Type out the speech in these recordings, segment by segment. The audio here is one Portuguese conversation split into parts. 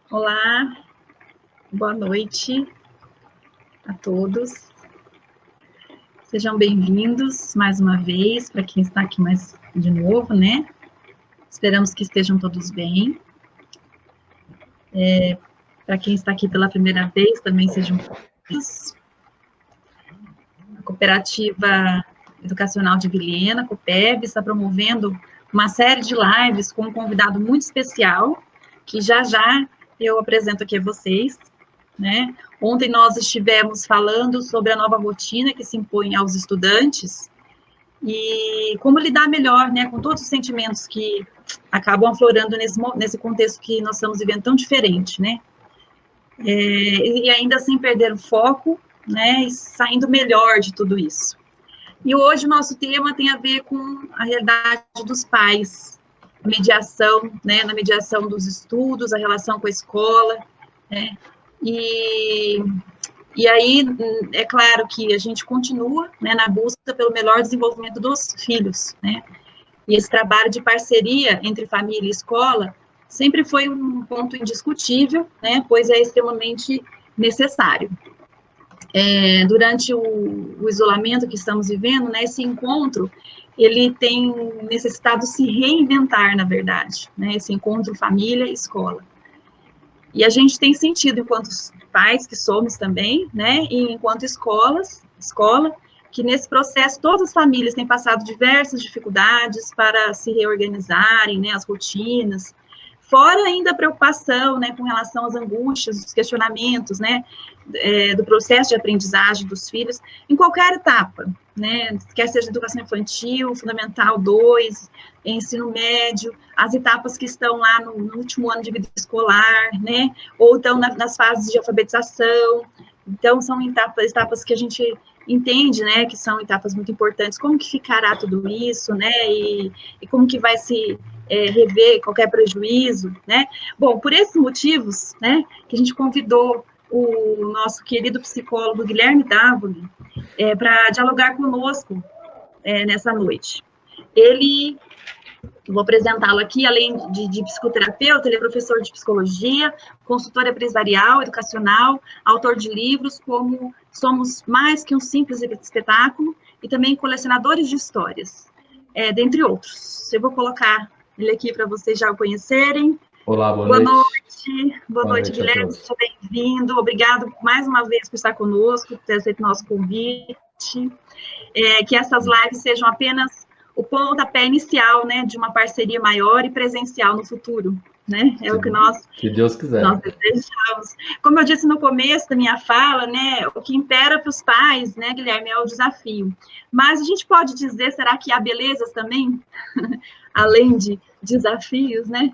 Olá, boa noite a todos. Sejam bem-vindos mais uma vez, para quem está aqui mais de novo, né? Esperamos que estejam todos bem. Para quem está aqui pela primeira vez, também sejam bem-vindos. A Cooperativa Educacional de Vilhena, a COPEV, está promovendo uma série de lives com um convidado muito especial, que já eu apresento aqui a vocês, né? Ontem nós estivemos falando sobre a nova rotina que se impõe aos estudantes e como lidar melhor, né, com todos os sentimentos que acabam aflorando nesse contexto que nós estamos vivendo tão diferente, né? E ainda sem perder o foco, né, e saindo melhor de tudo isso. E hoje o nosso tema tem a ver com a realidade dos pais, mediação, né, na mediação dos estudos, a relação com a escola, né? E aí, é claro que a gente continua, né, na busca pelo melhor desenvolvimento dos filhos, né? E esse trabalho de parceria entre família e escola sempre foi um ponto indiscutível, né, pois é extremamente necessário. Durante o isolamento que estamos vivendo, né, esse encontro, ele tem necessitado se reinventar, na verdade, né, esse encontro família-escola. E a gente tem sentido, enquanto pais que somos também, né, e enquanto escola, que nesse processo todas as famílias têm passado diversas dificuldades para se reorganizarem, né, as rotinas, fora ainda a preocupação, né, com relação às angústias, os questionamentos, né, do processo de aprendizagem dos filhos, em qualquer etapa, né, quer seja educação infantil, fundamental 2, ensino médio, as etapas que estão lá no último ano de vida escolar, né, ou então nas fases de alfabetização. Então, são etapas que a gente entende, né, que são etapas muito importantes. Como que ficará tudo isso, né, e como que vai se rever qualquer prejuízo, né? Bom, por esses motivos, né, que a gente convidou o nosso querido psicólogo Guilherme Dávoli para dialogar conosco nessa noite. Ele, vou apresentá-lo aqui, além de psicoterapeuta, ele é professor de psicologia, consultor empresarial, educacional, autor de livros como Somos Mais Que um Simples Espetáculo e também colecionadores de histórias, dentre outros. Eu vou colocar ele aqui para vocês já o conhecerem. Olá, boa noite. Boa noite, Guilherme, seja bem-vindo. Obrigado mais uma vez por estar conosco, por ter aceito o nosso convite. Que essas lives sejam apenas o pontapé inicial, né, de uma parceria maior e presencial no futuro, né? É o que nós, se Deus quiser, nós desejamos. Como eu disse no começo da minha fala, né, o que impera para os pais, né, Guilherme, é o desafio. Mas a gente pode dizer, será que há belezas também, além de desafios, né?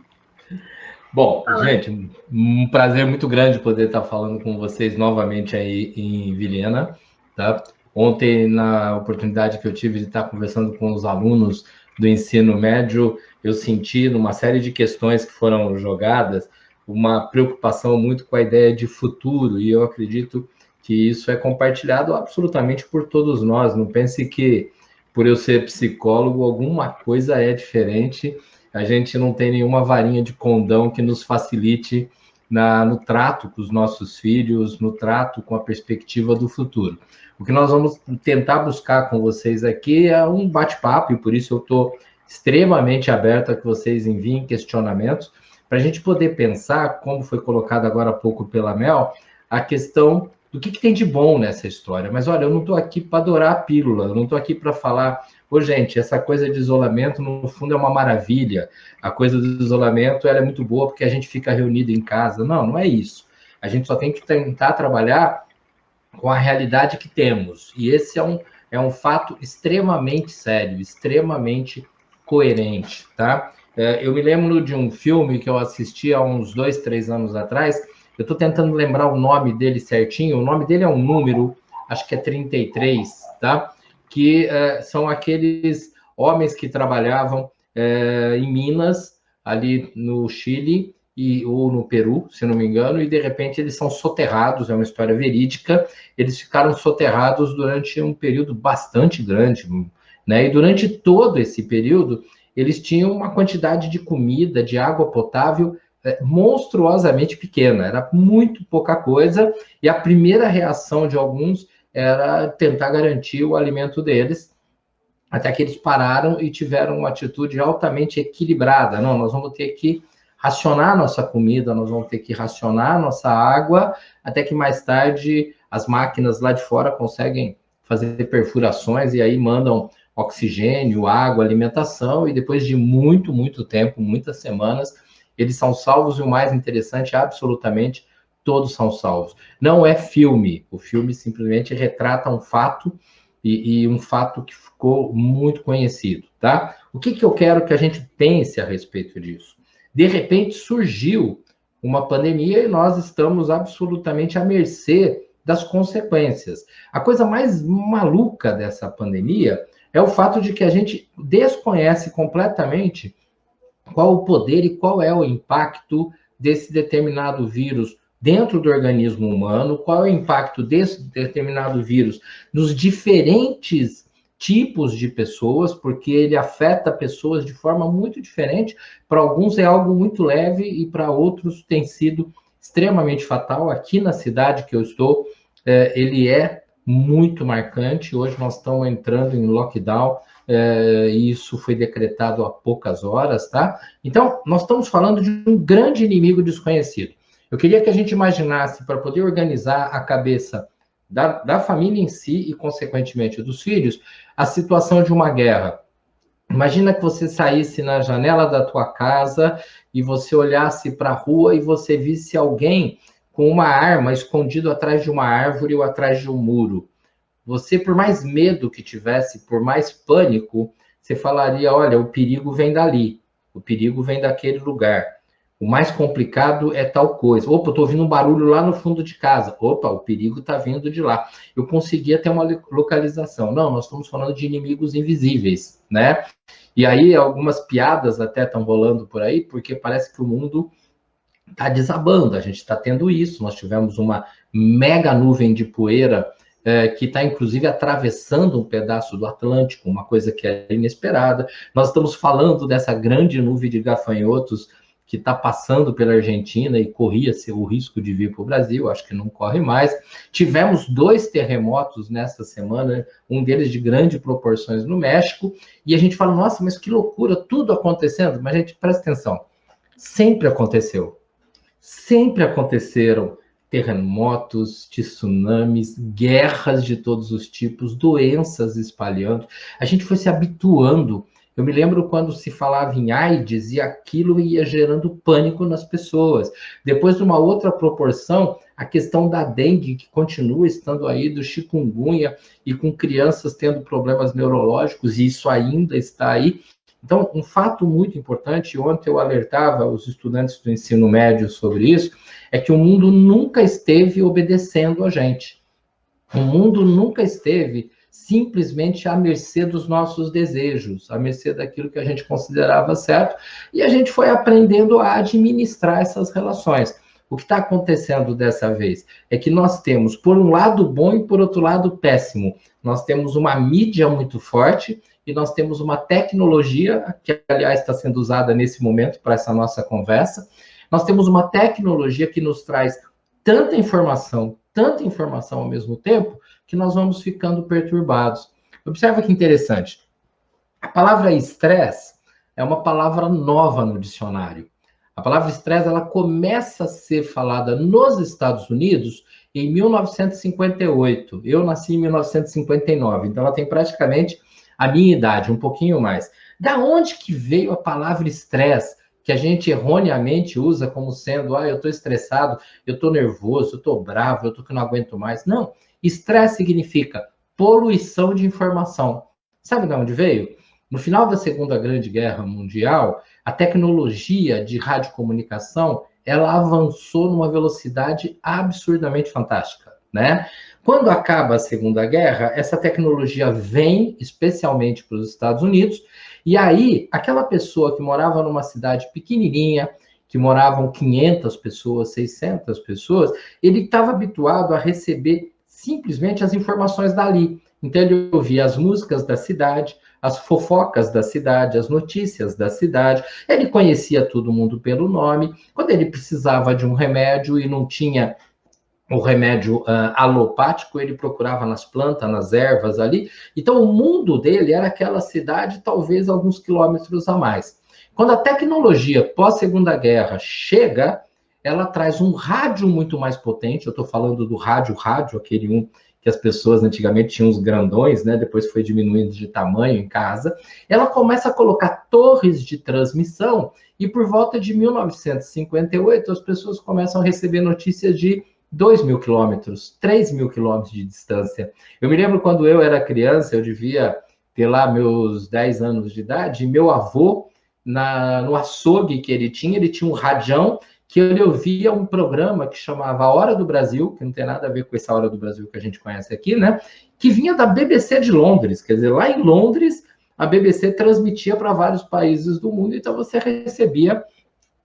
Bom, gente, um prazer muito grande poder estar falando com vocês novamente aí em Vilhena, tá? Ontem, na oportunidade que eu tive de estar conversando com os alunos do ensino médio, eu senti, numa série de questões que foram jogadas, uma preocupação muito com a ideia de futuro, e eu acredito que isso é compartilhado absolutamente por todos nós. Não pense que, por eu ser psicólogo, alguma coisa é diferente. A gente não tem nenhuma varinha de condão que nos facilite no trato com os nossos filhos, no trato com a perspectiva do futuro. O que nós vamos tentar buscar com vocês aqui é um bate-papo, e por isso eu estou extremamente aberto a que vocês enviem questionamentos, para a gente poder pensar, como foi colocado agora há pouco pela Mel, a questão do que tem de bom nessa história. Mas olha, eu não estou aqui para adorar a pílula, eu não estou aqui para falar... Ô, gente, essa coisa de isolamento, no fundo, é uma maravilha. A coisa do isolamento, ela é muito boa porque a gente fica reunido em casa. Não, não é isso. A gente só tem que tentar trabalhar com a realidade que temos. E esse é um fato extremamente sério, extremamente coerente, tá? Eu me lembro de um filme que eu assisti há uns 2, 3 anos atrás. Eu estou tentando lembrar o nome dele certinho. O nome dele é um número, acho que é 33, tá? Que são aqueles homens que trabalhavam em minas, ali no Chile ou no Peru, se não me engano, e de repente eles são soterrados, é uma história verídica, eles ficaram soterrados durante um período bastante grande, né? E durante todo esse período, eles tinham uma quantidade de comida, de água potável monstruosamente pequena, era muito pouca coisa, e a primeira reação de alguns era tentar garantir o alimento deles, até que eles pararam e tiveram uma atitude altamente equilibrada. Não, nós vamos ter que racionar nossa comida, nós vamos ter que racionar nossa água, até que mais tarde as máquinas lá de fora conseguem fazer perfurações e aí mandam oxigênio, água, alimentação, e depois de muito, muito tempo, muitas semanas, eles são salvos, e o mais interessante, absolutamente todos são salvos. Não é filme, o filme simplesmente retrata um fato, e um fato que ficou muito conhecido, tá? O que eu quero que a gente pense a respeito disso? De repente surgiu uma pandemia e nós estamos absolutamente à mercê das consequências. A coisa mais maluca dessa pandemia é o fato de que a gente desconhece completamente qual o poder e qual é o impacto desse determinado vírus dentro do organismo humano, qual é o impacto desse determinado vírus nos diferentes tipos de pessoas, porque ele afeta pessoas de forma muito diferente. Para alguns é algo muito leve e para outros tem sido extremamente fatal. Aqui na cidade que eu estou, ele é muito marcante. Hoje nós estamos entrando em lockdown, e isso foi decretado há poucas horas, tá? Então, nós estamos falando de um grande inimigo desconhecido. Eu queria que a gente imaginasse, para poder organizar a cabeça da família em si e, consequentemente, dos filhos, a situação de uma guerra. Imagina que você saísse na janela da tua casa e você olhasse para a rua e você visse alguém com uma arma escondido atrás de uma árvore ou atrás de um muro. Você, por mais medo que tivesse, por mais pânico, você falaria, olha, o perigo vem dali, o perigo vem daquele lugar. O mais complicado é tal coisa. Opa, eu estou ouvindo um barulho lá no fundo de casa. Opa, o perigo está vindo de lá. Eu conseguia ter uma localização. Não, nós estamos falando de inimigos invisíveis, né? E aí algumas piadas até estão rolando por aí, porque parece que o mundo está desabando. A gente está tendo isso. Nós tivemos uma mega nuvem de poeira que está, inclusive, atravessando um pedaço do Atlântico, uma coisa que é inesperada. Nós estamos falando dessa grande nuvem de gafanhotos que está passando pela Argentina e corria-se o risco de vir para o Brasil, acho que não corre mais. Tivemos 2 terremotos nesta semana, um deles de grandes proporções no México, e a gente fala, nossa, mas que loucura, tudo acontecendo. Mas, gente, presta atenção, sempre aconteceu. Sempre aconteceram terremotos, tsunamis, guerras de todos os tipos, doenças espalhando. A gente foi se habituando. Eu me lembro quando se falava em AIDS e aquilo ia gerando pânico nas pessoas. Depois, de uma outra proporção, a questão da dengue, que continua estando aí, do chikungunya, e com crianças tendo problemas neurológicos, e isso ainda está aí. Então, um fato muito importante, ontem eu alertava os estudantes do ensino médio sobre isso, é que o mundo nunca esteve obedecendo a gente. O mundo nunca esteve simplesmente à mercê dos nossos desejos, à mercê daquilo que a gente considerava certo, e a gente foi aprendendo a administrar essas relações. O que está acontecendo dessa vez é que nós temos, por um lado bom e por outro lado péssimo, nós temos uma mídia muito forte e nós temos uma tecnologia, que aliás está sendo usada nesse momento para essa nossa conversa, nós temos uma tecnologia que nos traz tanta informação ao mesmo tempo, que nós vamos ficando perturbados. Observa que interessante. A palavra estresse é uma palavra nova no dicionário. A palavra estresse, ela começa a ser falada nos Estados Unidos em 1958. Eu nasci em 1959, então ela tem praticamente a minha idade, um pouquinho mais. Da onde que veio a palavra estresse, que a gente erroneamente usa como sendo, eu estou estressado, eu estou nervoso, eu estou bravo, eu estou que não aguento mais. Não, estresse significa poluição de informação. Sabe de onde veio? No final da Segunda Grande Guerra Mundial, a tecnologia de radiocomunicação, ela avançou numa velocidade absurdamente fantástica, né? Quando acaba a Segunda Guerra, essa tecnologia vem especialmente para os Estados Unidos, e aí, aquela pessoa que morava numa cidade pequenininha, que moravam 500 pessoas, 600 pessoas, ele estava habituado a receber simplesmente as informações dali. Então, ele ouvia as músicas da cidade, as fofocas da cidade, as notícias da cidade. Ele conhecia todo mundo pelo nome. Quando ele precisava de um remédio e não tinha o remédio alopático, ele procurava nas plantas, nas ervas ali. Então, o mundo dele era aquela cidade, talvez alguns quilômetros a mais. Quando a tecnologia pós-Segunda Guerra chega, ela traz um rádio muito mais potente. Eu estou falando do rádio, aquele um que as pessoas antigamente tinham os grandões, né? Depois foi diminuindo de tamanho em casa. Ela começa a colocar torres de transmissão e por volta de 1958 as pessoas começam a receber notícias de 2.000 quilômetros, 3.000 quilômetros de distância. Eu me lembro quando eu era criança, eu devia ter lá meus 10 anos de idade, e meu avô, no açougue que ele tinha um radião que ele ouvia um programa que chamava A Hora do Brasil, que não tem nada a ver com essa Hora do Brasil que a gente conhece aqui, né? Que vinha da BBC de Londres. Quer dizer, lá em Londres, a BBC transmitia para vários países do mundo, então você recebia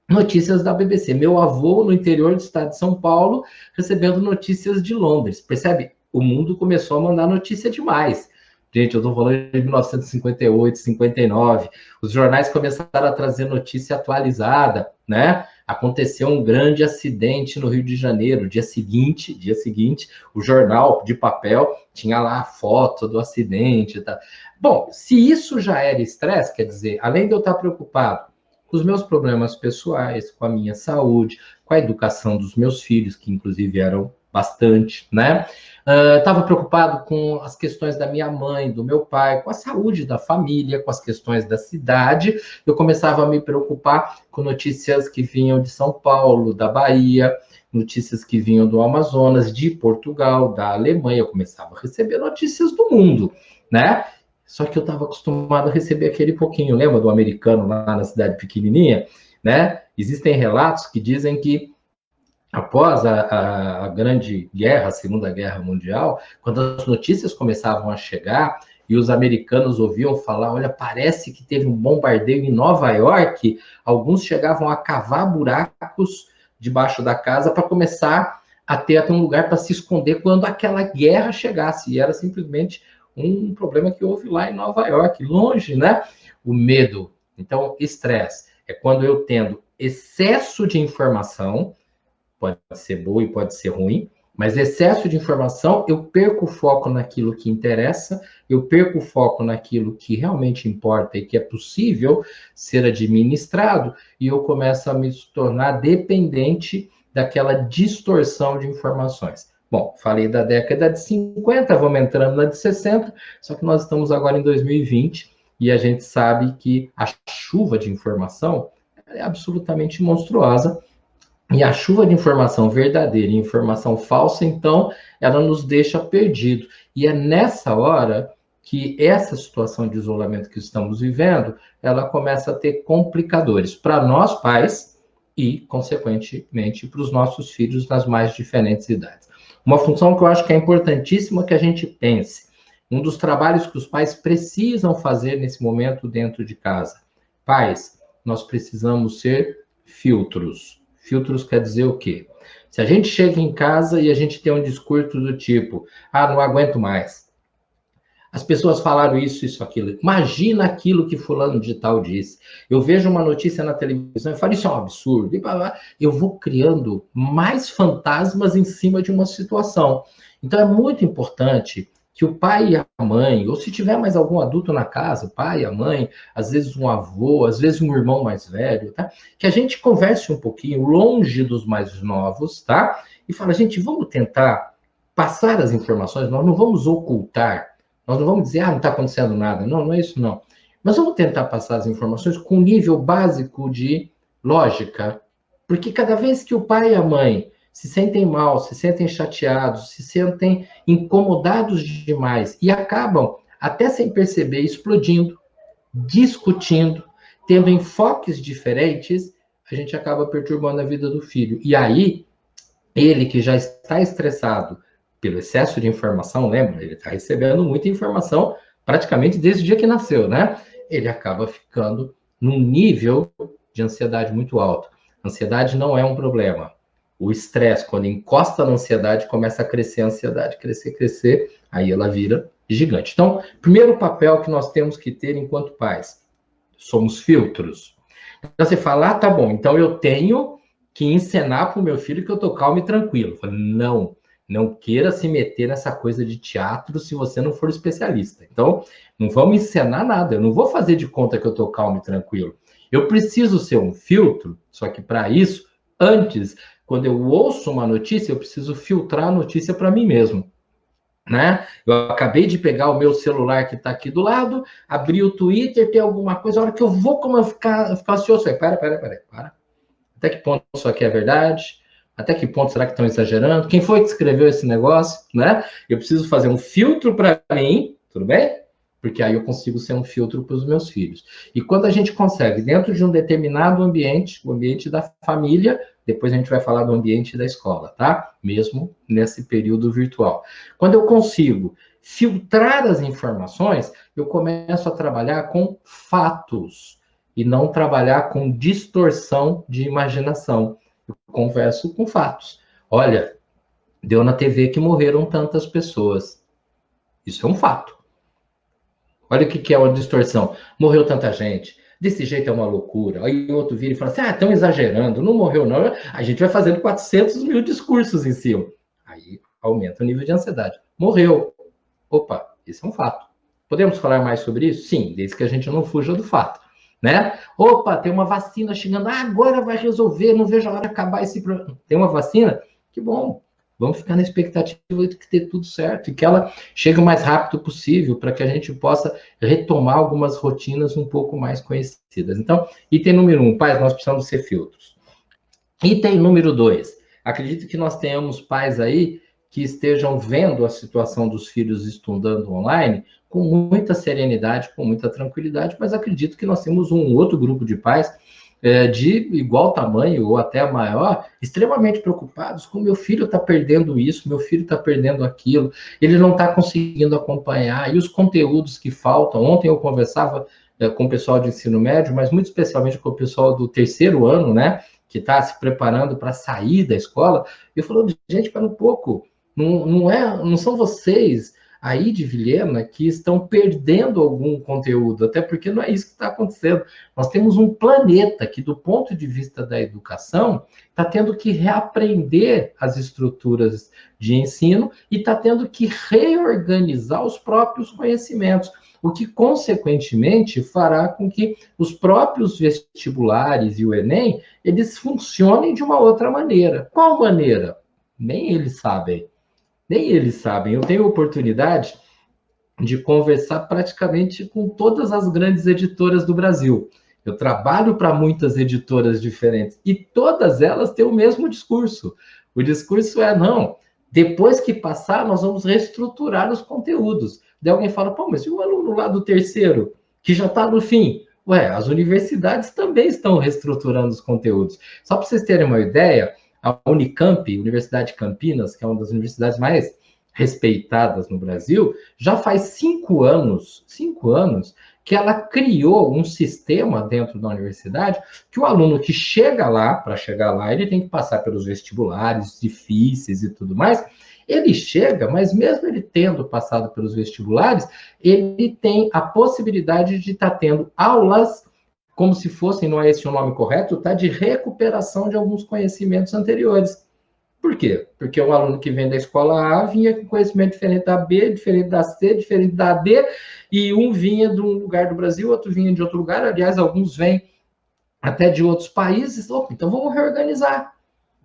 notícias da BBC. Meu avô, no interior do estado de São Paulo, recebendo notícias de Londres. Percebe? O mundo começou a mandar notícia demais. Gente, eu estou falando de 1958, 59. Os jornais começaram a trazer notícia atualizada, né? Aconteceu um grande acidente no Rio de Janeiro. Dia seguinte, o jornal de papel tinha lá a foto do acidente. Tá? Bom, se isso já era estresse, quer dizer, além de eu estar preocupado com os meus problemas pessoais, com a minha saúde, com a educação dos meus filhos, que inclusive eram bastante, né? Estava preocupado com as questões da minha mãe, do meu pai, com a saúde da família, com as questões da cidade. Eu começava a me preocupar com notícias que vinham de São Paulo, da Bahia, notícias que vinham do Amazonas, de Portugal, da Alemanha. Eu começava a receber notícias do mundo, né? Só que eu estava acostumado a receber aquele pouquinho. Lembra do americano lá na cidade pequenininha, né? Existem relatos que dizem que após a Grande Guerra, a Segunda Guerra Mundial, quando as notícias começavam a chegar e os americanos ouviam falar, olha, parece que teve um bombardeio em Nova York, alguns chegavam a cavar buracos debaixo da casa para começar a ter até um lugar para se esconder quando aquela guerra chegasse. E era simplesmente um problema que houve lá em Nova York, longe, né? O medo. Então, estresse é quando eu tendo excesso de informação, pode ser boa e pode ser ruim, mas excesso de informação, eu perco o foco naquilo que interessa, eu perco o foco naquilo que realmente importa e que é possível ser administrado, e eu começo a me tornar dependente daquela distorção de informações. Bom, falei da década de 50, vamos entrando na de 60, só que nós estamos agora em 2020 e a gente sabe que a chuva de informação é absolutamente monstruosa. E a chuva de informação verdadeira e informação falsa, então, ela nos deixa perdido. E é nessa hora que essa situação de isolamento que estamos vivendo, ela começa a ter complicadores para nós pais e, consequentemente, para os nossos filhos nas mais diferentes idades. Uma função que eu acho que é importantíssima que a gente pense. Um dos trabalhos que os pais precisam fazer nesse momento dentro de casa. Pais, nós precisamos ser filtros. Filtros quer dizer o quê? Se a gente chega em casa e a gente tem um discurso do tipo, não aguento mais. As pessoas falaram isso, aquilo. Imagina aquilo que fulano de tal disse. Eu vejo uma notícia na televisão e falo, isso é um absurdo. E eu vou criando mais fantasmas em cima de uma situação. Então, é muito importante que o pai e a mãe, ou se tiver mais algum adulto na casa, o pai, a mãe, às vezes um avô, às vezes um irmão mais velho, tá? Que a gente converse um pouquinho longe dos mais novos, tá? E fala, gente, vamos tentar passar as informações, nós não vamos ocultar, nós não vamos dizer, não está acontecendo nada. Não, não é isso, não. Mas vamos tentar passar as informações com um nível básico de lógica, porque cada vez que o pai e a mãe se sentem mal, se sentem chateados, se sentem incomodados demais e acabam, até sem perceber, explodindo, discutindo, tendo enfoques diferentes, a gente acaba perturbando a vida do filho. E aí, ele que já está estressado pelo excesso de informação, lembra? Ele está recebendo muita informação praticamente desde o dia que nasceu, né? Ele acaba ficando num nível de ansiedade muito alto. Ansiedade não é um problema. O estresse, quando encosta na ansiedade, começa a crescer a ansiedade, crescer, aí ela vira gigante. Então, primeiro papel que nós temos que ter enquanto pais, somos filtros. Então, você fala, tá bom, então eu tenho que ensinar para o meu filho que eu estou calmo e tranquilo. Eu falo, não queira se meter nessa coisa de teatro se você não for especialista. Então, não vamos ensinar nada, eu não vou fazer de conta que eu estou calmo e tranquilo. Eu preciso ser um filtro, só que para isso, antes, quando eu ouço uma notícia, eu preciso filtrar a notícia para mim mesmo. Né? Eu acabei de pegar o meu celular que está aqui do lado, abrir o Twitter, tem alguma coisa, a hora que eu vou ficar ansioso, para. Até que ponto isso aqui é verdade? Até que ponto será que estão exagerando? Quem foi que escreveu esse negócio? Né? Eu preciso fazer um filtro para mim, tudo bem? Porque aí eu consigo ser um filtro para os meus filhos. E quando a gente consegue, dentro de um determinado ambiente, o ambiente da família, depois a gente vai falar do ambiente da escola, tá? Mesmo nesse período virtual. Quando eu consigo filtrar as informações, eu começo a trabalhar com fatos e não trabalhar com distorção de imaginação. Eu converso com fatos. Olha, deu na TV que morreram tantas pessoas. Isso é um fato. Olha o que é uma distorção. Morreu tanta gente. Desse jeito é uma loucura. Aí o outro vira e fala assim, estão exagerando, não morreu não. A gente vai fazendo 400 mil discursos em cima. Aí aumenta o nível de ansiedade. Morreu. Opa, isso é um fato. Podemos falar mais sobre isso? Sim, desde que a gente não fuja do fato. Né? Opa, tem uma vacina chegando, agora vai resolver, não vejo a hora de acabar esse problema. Tem uma vacina? Que bom. Vamos ficar na expectativa de que dê tudo certo e que ela chegue o mais rápido possível para que a gente possa retomar algumas rotinas um pouco mais conhecidas. Então, item número 1, pais, nós precisamos ser filtros. Item número 2, acredito que nós tenhamos pais aí que estejam vendo a situação dos filhos estudando online com muita serenidade, com muita tranquilidade, mas acredito que nós temos um outro grupo de pais de igual tamanho ou até maior, extremamente preocupados com meu filho está perdendo isso, meu filho está perdendo aquilo, ele não está conseguindo acompanhar, e os conteúdos que faltam. Ontem eu conversava com o pessoal de ensino médio, mas muito especialmente com o pessoal do terceiro ano, né, que está se preparando para sair da escola, e eu falando, gente, para um pouco, não são vocês aí de Vilhena que estão perdendo algum conteúdo, até porque não é isso que está acontecendo. Nós temos um planeta que, do ponto de vista da educação, está tendo que reaprender as estruturas de ensino e está tendo que reorganizar os próprios conhecimentos, o que, consequentemente, fará com que os próprios vestibulares e o Enem, eles funcionem de uma outra maneira. Qual maneira? Nem eles sabem. Nem eles sabem. Eu tenho a oportunidade de conversar praticamente com todas as grandes editoras do Brasil. Eu trabalho para muitas editoras diferentes e todas elas têm o mesmo discurso. O discurso é, não, depois que passar, nós vamos reestruturar os conteúdos. Daí alguém fala, pô, mas e o aluno lá do terceiro, que já está no fim? Ué, as universidades também estão reestruturando os conteúdos. Só para vocês terem uma ideia, a Unicamp, Universidade de Campinas, que é uma das universidades mais respeitadas no Brasil, já faz 5 anos que ela criou um sistema dentro da universidade que o aluno que chega lá, para chegar lá, ele tem que passar pelos vestibulares difíceis e tudo mais. Ele chega, mas mesmo ele tendo passado pelos vestibulares, ele tem a possibilidade de estar tendo aulas como se fossem, não é esse o nome correto, tá? De recuperação de alguns conhecimentos anteriores. Por quê? Porque o aluno que vem da escola A vinha com conhecimento diferente da B, diferente da C, diferente da D, e um vinha de um lugar do Brasil, outro vinha de outro lugar, aliás, alguns vêm até de outros países. Então vamos reorganizar.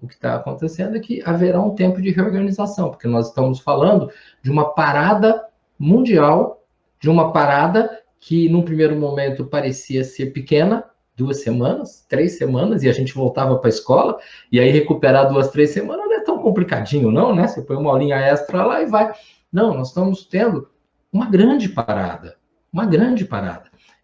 O que está acontecendo é que haverá um tempo de reorganização, porque nós estamos falando de uma parada mundial, de uma parada que num primeiro momento parecia ser pequena, 2 semanas, 3 semanas, e a gente voltava para a escola, e aí recuperar 2, 3 semanas não é tão complicadinho, não, né? Você põe uma aulinha extra lá e vai. Não, nós estamos tendo uma grande parada.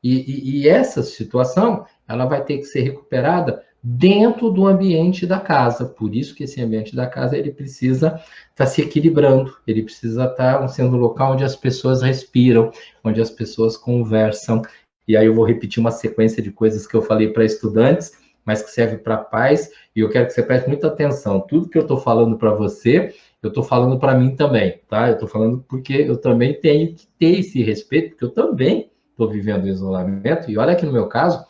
E essa situação, ela vai ter que ser recuperada dentro do ambiente da casa. Por isso que esse ambiente da casa, ele precisa estar se equilibrando, ele precisa estar sendo um local onde as pessoas respiram, onde as pessoas conversam. E aí eu vou repetir uma sequência de coisas que eu falei para estudantes, mas que serve para paz, e eu quero que você preste muita atenção. Tudo que eu estou falando para você, eu estou falando para mim também, tá? Eu estou falando porque eu também tenho que ter esse respeito, porque eu também estou vivendo o isolamento, e olha que no meu caso,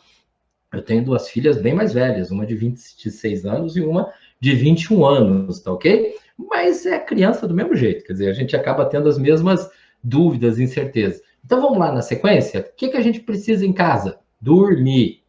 eu tenho duas filhas bem mais velhas, uma de 26 anos e uma de 21 anos, tá ok? Mas é criança do mesmo jeito, quer dizer, a gente acaba tendo as mesmas dúvidas, incertezas. Então vamos lá na sequência? O que a gente precisa em casa? Dormir.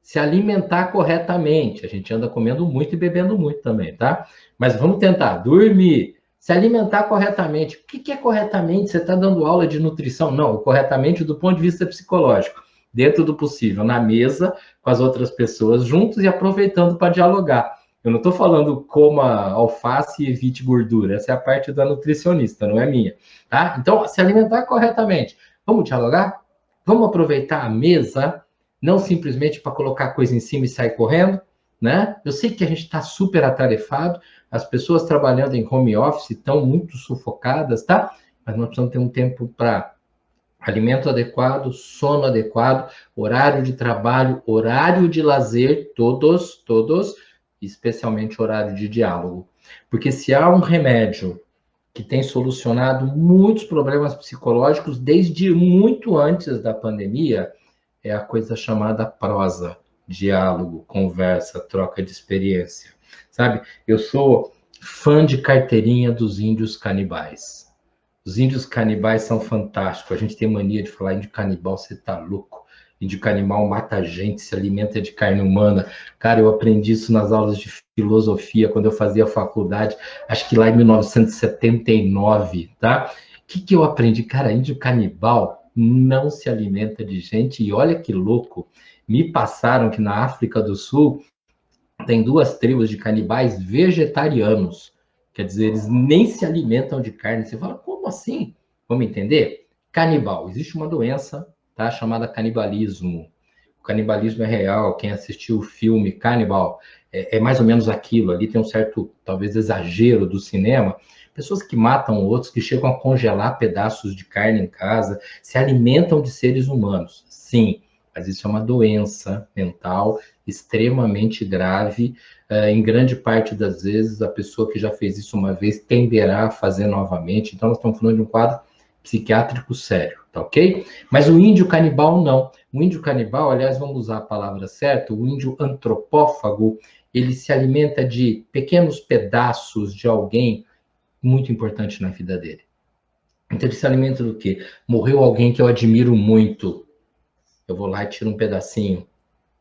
Se alimentar corretamente. A gente anda comendo muito e bebendo muito também, tá? Mas vamos tentar. Dormir. Se alimentar corretamente. O que é corretamente? Você está dando aula de nutrição? Não, corretamente do ponto de vista psicológico. Dentro do possível, na mesa, com as outras pessoas juntos e aproveitando para dialogar. Eu não estou falando coma alface e evite gordura. Essa é a parte da nutricionista, não é minha. Tá? Então, se alimentar corretamente. Vamos dialogar? Vamos aproveitar a mesa, não simplesmente para colocar coisa em cima e sair correndo, né? Eu sei que a gente está super atarefado, as pessoas trabalhando em home office estão muito sufocadas, tá? Mas nós precisamos ter um tempo para alimento adequado, sono adequado, horário de trabalho, horário de lazer, todos, especialmente horário de diálogo. Porque se há um remédio que tem solucionado muitos problemas psicológicos desde muito antes da pandemia, é a coisa chamada prosa, diálogo, conversa, troca de experiência, sabe? Eu sou fã de carteirinha dos índios canibais. Os índios canibais são fantásticos. A gente tem mania de falar índio canibal, você tá louco. Índio canibal mata gente, se alimenta de carne humana. Cara, eu aprendi isso nas aulas de filosofia, quando eu fazia faculdade, acho que lá em 1979, tá? O que eu aprendi? Cara, índio canibal não se alimenta de gente, e olha que louco, me passaram que na África do Sul tem duas tribos de canibais vegetarianos, quer dizer, eles nem se alimentam de carne. Você fala, como assim? Vamos entender? Canibal, existe uma doença, tá, chamada canibalismo. O canibalismo é real, quem assistiu o filme Canibal, é mais ou menos aquilo, ali tem um certo, talvez, exagero do cinema, pessoas que matam outros, que chegam a congelar pedaços de carne em casa, se alimentam de seres humanos. Sim, mas isso é uma doença mental extremamente grave. Em grande parte das vezes, a pessoa que já fez isso uma vez tenderá a fazer novamente. Então, nós estamos falando de um quadro psiquiátrico sério, tá ok? Mas o índio canibal, não. O índio canibal, aliás, vamos usar a palavra certa, o índio antropófago, ele se alimenta de pequenos pedaços de alguém muito importante na vida dele. Então, ele se alimenta do quê? Morreu alguém que eu admiro muito. Eu vou lá e tiro um pedacinho,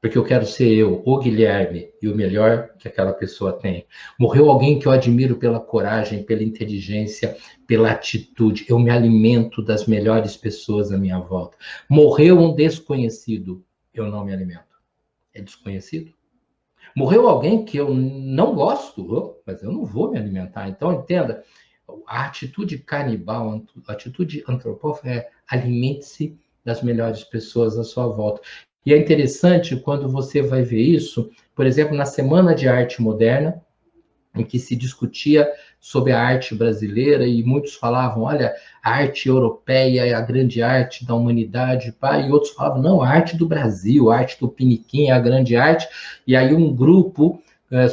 porque eu quero ser eu, o Guilherme, e o melhor que aquela pessoa tem. Morreu alguém que eu admiro pela coragem, pela inteligência, pela atitude. Eu me alimento das melhores pessoas à minha volta. Morreu um desconhecido, eu não me alimento. É desconhecido? Morreu alguém que eu não gosto, mas eu não vou me alimentar. Então, entenda, a atitude canibal, a atitude antropófaga é alimente-se das melhores pessoas à sua volta. E é interessante quando você vai ver isso, por exemplo, na Semana de Arte Moderna, em que se discutia sobre a arte brasileira e muitos falavam, olha, a arte europeia é a grande arte da humanidade, pá, e outros falavam, não, a arte do Brasil, a arte do Piniquim é a grande arte, e aí um grupo,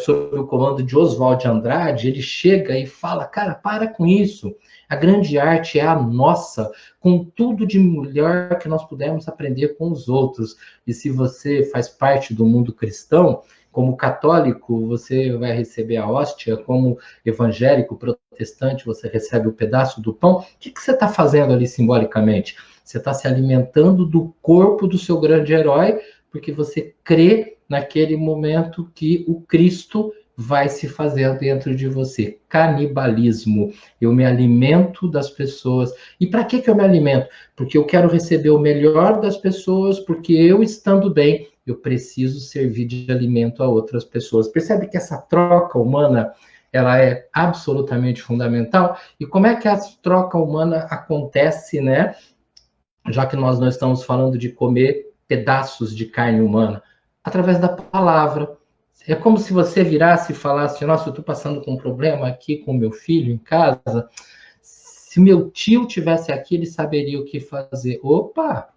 sob o comando de Oswald de Andrade, ele chega e fala, cara, para com isso, a grande arte é a nossa, com tudo de melhor que nós pudermos aprender com os outros, e se você faz parte do mundo cristão, como católico, você vai receber a hóstia, como evangélico, protestante, você recebe o pedaço do pão. O que você está fazendo ali simbolicamente? Você está se alimentando do corpo do seu grande herói, porque você crê naquele momento que o Cristo vai se fazer dentro de você. Canibalismo. Eu me alimento das pessoas. E para que eu me alimento? Porque eu quero receber o melhor das pessoas, porque eu estando bem, eu preciso servir de alimento a outras pessoas. Percebe que essa troca humana, ela é absolutamente fundamental? E como é que a troca humana acontece, né? Já que nós não estamos falando de comer pedaços de carne humana, através da palavra. É como se você virasse e falasse, nossa, eu estou passando com um problema aqui com meu filho em casa. Se meu tio tivesse aqui, ele saberia o que fazer. Opa!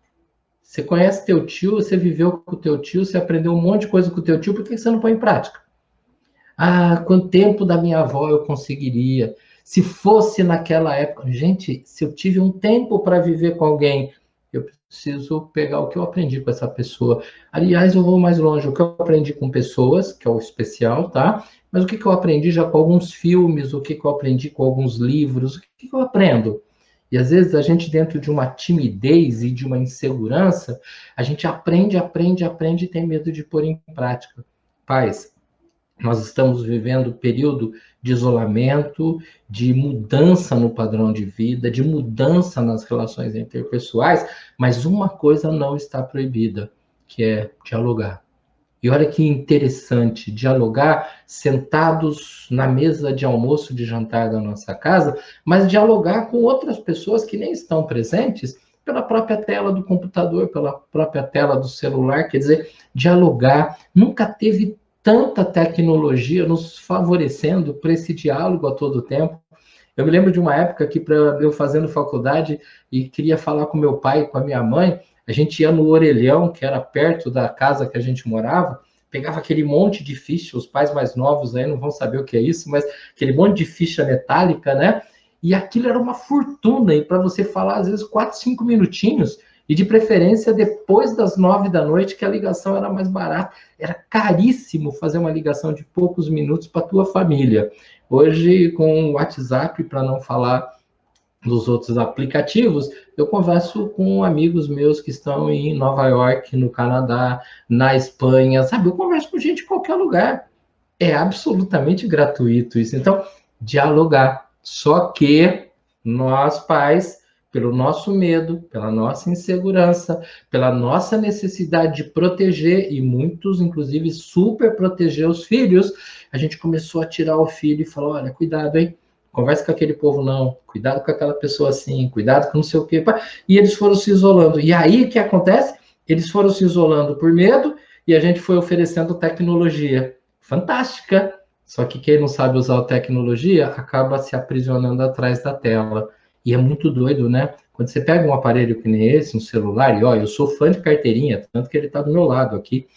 Você conhece teu tio, você viveu com o teu tio, você aprendeu um monte de coisa com o teu tio, por que você não põe em prática? Ah, quanto tempo da minha avó eu conseguiria? Se fosse naquela época. Gente, se eu tive um tempo para viver com alguém, eu preciso pegar o que eu aprendi com essa pessoa. Aliás, eu vou mais longe. O que eu aprendi com pessoas, que é o especial, tá? Mas o que eu aprendi já com alguns filmes, o que eu aprendi com alguns livros, o que eu aprendo? E às vezes a gente, dentro de uma timidez e de uma insegurança, a gente aprende, aprende, aprende e tem medo de pôr em prática. Pais, nós estamos vivendo um período de isolamento, de mudança no padrão de vida, de mudança nas relações interpessoais, mas uma coisa não está proibida, que é dialogar. E olha que interessante, dialogar sentados na mesa de almoço, de jantar da nossa casa, mas dialogar com outras pessoas que nem estão presentes pela própria tela do computador, pela própria tela do celular, quer dizer, dialogar. Nunca teve tanta tecnologia nos favorecendo para esse diálogo a todo tempo. Eu me lembro de uma época que, para eu fazendo faculdade e queria falar com meu pai e com a minha mãe, a gente ia no Orelhão, que era perto da casa que a gente morava, pegava aquele monte de ficha, os pais mais novos aí não vão saber o que é isso, mas aquele monte de ficha metálica, né? E aquilo era uma fortuna, e para você falar, às vezes, 4, 5 minutinhos, e de preferência depois das 9 da noite, que a ligação era mais barata. Era caríssimo fazer uma ligação de poucos minutos para a tua família. Hoje, com o WhatsApp, para não falar dos outros aplicativos, eu converso com amigos meus que estão em Nova York, no Canadá, na Espanha, sabe? Eu converso com gente em qualquer lugar. É absolutamente gratuito isso. Então, dialogar. Só que nós, pais, pelo nosso medo, pela nossa insegurança, pela nossa necessidade de proteger, e muitos, inclusive, super proteger os filhos, a gente começou a tirar o filho e falou, olha, cuidado, hein? Conversa com aquele povo não, cuidado com aquela pessoa assim, cuidado com não sei o quê. E eles foram se isolando. E aí, o que acontece? Eles foram se isolando por medo e a gente foi oferecendo tecnologia. Fantástica! Só que quem não sabe usar a tecnologia acaba se aprisionando atrás da tela. E é muito doido, né? Quando você pega um aparelho que nem esse, um celular, e ó, eu sou fã de carteirinha, tanto que ele está do meu lado aqui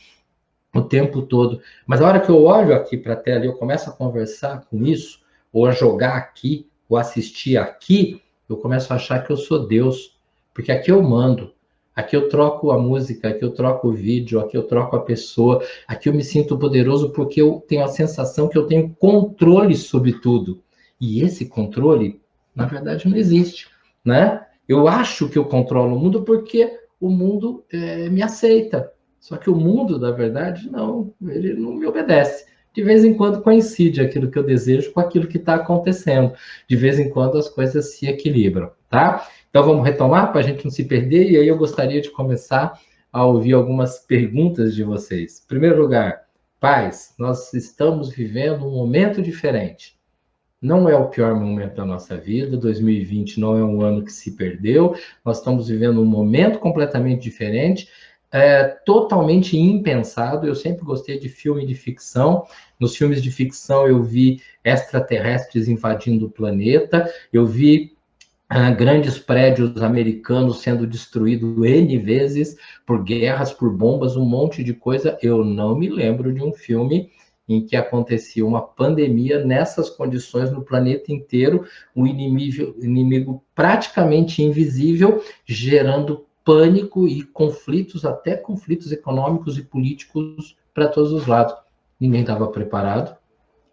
o tempo todo. Mas a hora que eu olho aqui para a tela e eu começo a conversar com isso, ou a jogar aqui, ou assistir aqui, eu começo a achar que eu sou Deus. Porque aqui eu mando. Aqui eu troco a música, aqui eu troco o vídeo, aqui eu troco a pessoa, aqui eu me sinto poderoso porque eu tenho a sensação que eu tenho controle sobre tudo. E esse controle, na verdade, não existe, né? Eu acho que eu controlo o mundo porque o mundo me aceita. Só que o mundo, na verdade, não, ele não me obedece. De vez em quando coincide aquilo que eu desejo com aquilo que está acontecendo. De vez em quando as coisas se equilibram, tá? Então vamos retomar para a gente não se perder, e aí eu gostaria de começar a ouvir algumas perguntas de vocês. Em primeiro lugar, pais, nós estamos vivendo um momento diferente. Não é o pior momento da nossa vida, 2020 não é um ano que se perdeu, nós estamos vivendo um momento completamente diferente, totalmente impensado. Eu sempre gostei de filme de ficção. Nos filmes de ficção eu vi extraterrestres invadindo o planeta, eu vi grandes prédios americanos sendo destruídos N vezes por guerras, por bombas, um monte de coisa. Eu não me lembro de um filme em que acontecia uma pandemia nessas condições no planeta inteiro, um inimigo praticamente invisível, gerando pânico e conflitos, até conflitos econômicos e políticos para todos os lados. Ninguém estava preparado,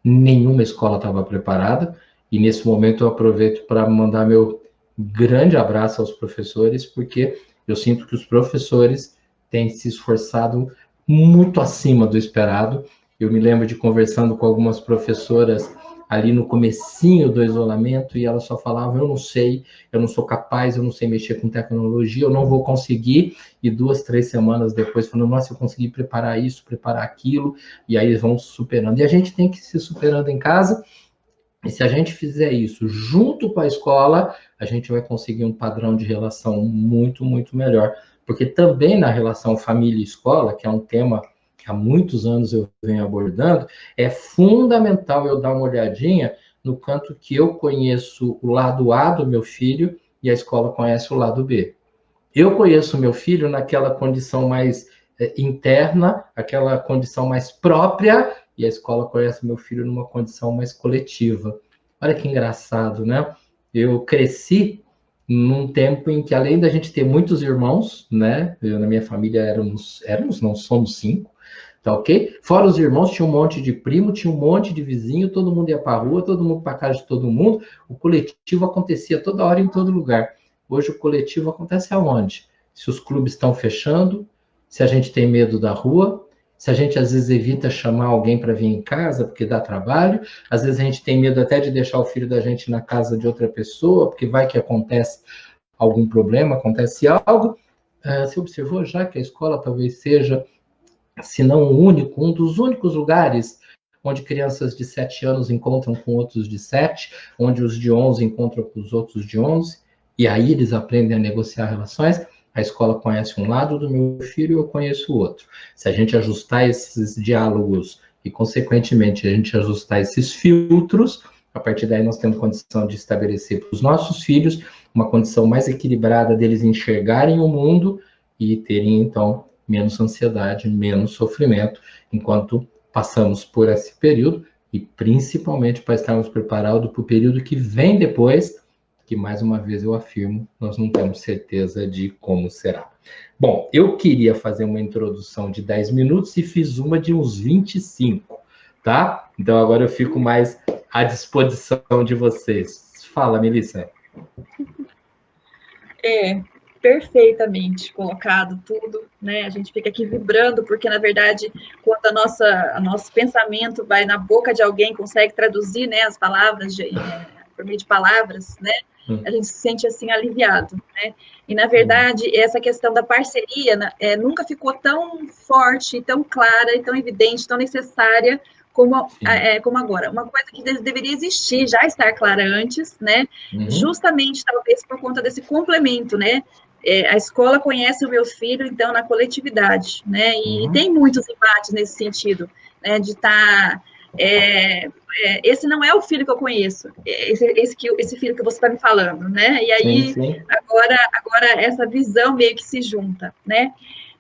nenhuma escola estava preparada, e nesse momento eu aproveito para mandar meu grande abraço aos professores, porque eu sinto que os professores têm se esforçado muito acima do esperado. Eu me lembro de conversando com algumas professoras ali no comecinho do isolamento, e elas só falavam, eu não sei, eu não sou capaz, eu não sei mexer com tecnologia, eu não vou conseguir, e 2, 3 semanas depois falando, nossa, eu consegui preparar isso, preparar aquilo, e aí eles vão superando. E a gente tem que ir se superando em casa, e se a gente fizer isso junto com a escola, a gente vai conseguir um padrão de relação muito, muito melhor. Porque também na relação família e escola, que é um tema que há muitos anos eu venho abordando, é fundamental eu dar uma olhadinha no canto que eu conheço o lado A do meu filho e a escola conhece o lado B. Eu conheço meu filho naquela condição mais interna, aquela condição mais própria, e a escola conhece meu filho numa condição mais coletiva. Olha que engraçado, né? Eu cresci num tempo em que, além da gente ter muitos irmãos, né? Eu, na minha família não somos 5, tá ok? Fora os irmãos, tinha um monte de primo, tinha um monte de vizinho, todo mundo ia para a rua, todo mundo para casa de todo mundo. O coletivo acontecia toda hora, em todo lugar. Hoje o coletivo acontece aonde? Se os clubes estão fechando, se a gente tem medo da rua, se a gente às vezes evita chamar alguém para vir em casa porque dá trabalho, às vezes a gente tem medo até de deixar o filho da gente na casa de outra pessoa, porque vai que acontece algum problema, acontece algo. Você observou já que a escola talvez seja, se não o único, um dos únicos lugares onde crianças de 7 anos encontram com outros de 7, onde os de 11 encontram com os outros de 11, e aí eles aprendem a negociar relações. A escola conhece um lado do meu filho e eu conheço o outro. Se a gente ajustar esses diálogos e, consequentemente, a gente ajustar esses filtros, a partir daí nós temos condição de estabelecer para os nossos filhos uma condição mais equilibrada deles enxergarem o mundo e terem, então, menos ansiedade, menos sofrimento, enquanto passamos por esse período, e principalmente para estarmos preparados para o período que vem depois, que, mais uma vez, eu afirmo, nós não temos certeza de como será. Bom, eu queria fazer uma introdução de 10 minutos e fiz uma de uns 25, tá? Então, agora eu fico mais à disposição de vocês. Fala, Melissa. Perfeitamente colocado tudo, né? A gente fica aqui vibrando, porque, na verdade, quando nosso pensamento vai na boca de alguém, consegue traduzir, né, as palavras, por meio de palavras, né? A gente se sente, assim, aliviado, né? E, na verdade, essa questão da parceria nunca ficou tão forte, tão clara, e tão evidente, tão necessária como agora. Uma coisa que deveria existir, já estar clara antes, né? Justamente, talvez, por conta desse complemento, né? A escola conhece o meu filho, então, na coletividade, né? E tem muitos embates nesse sentido, né? De estar... esse não é o filho que eu conheço, esse filho que você está me falando, né? E aí, sim. Agora essa visão meio que se junta, né?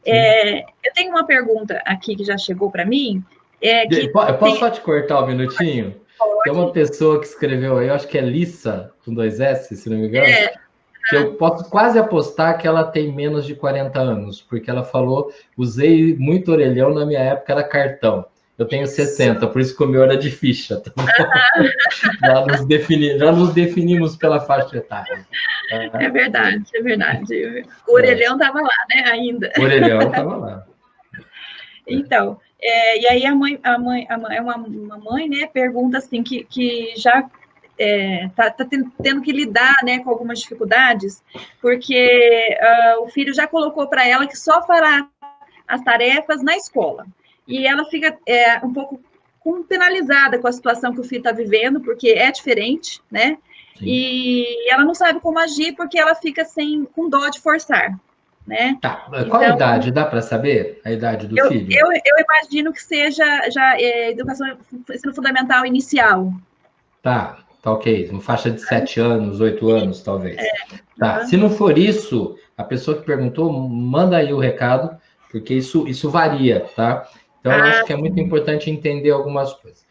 Eu tenho uma pergunta aqui que já chegou para mim. Eu posso só te cortar um minutinho? Pode. Tem uma pessoa que escreveu aí, eu acho que é Lissa, com 2 S, se não me engano, que eu posso quase apostar que ela tem menos de 40 anos, porque ela falou, usei muito orelhão, na minha época era cartão. Eu tenho 60, por isso que o meu era de ficha. Tá? Já nos definimos pela faixa etária. É verdade. O orelhão estava lá, né, ainda. O orelhão estava lá. Então, e aí uma mãe, né, pergunta assim, que já está tendo que lidar, né, com algumas dificuldades, porque o filho já colocou para ela que só fará as tarefas na escola. E ela fica um pouco penalizada com a situação que o filho está vivendo, porque é diferente, né? Sim. E ela não sabe como agir, porque ela fica com dó de forçar, né? Tá. Qual a idade? Dá para saber a idade do filho? Eu imagino que seja já educação, ensino fundamental inicial. Tá ok. Uma faixa de 7 anos, 8 anos, talvez. Tá. Se não for isso, a pessoa que perguntou, manda aí o recado, porque isso varia, tá? Então, eu acho que é muito importante entender algumas coisas.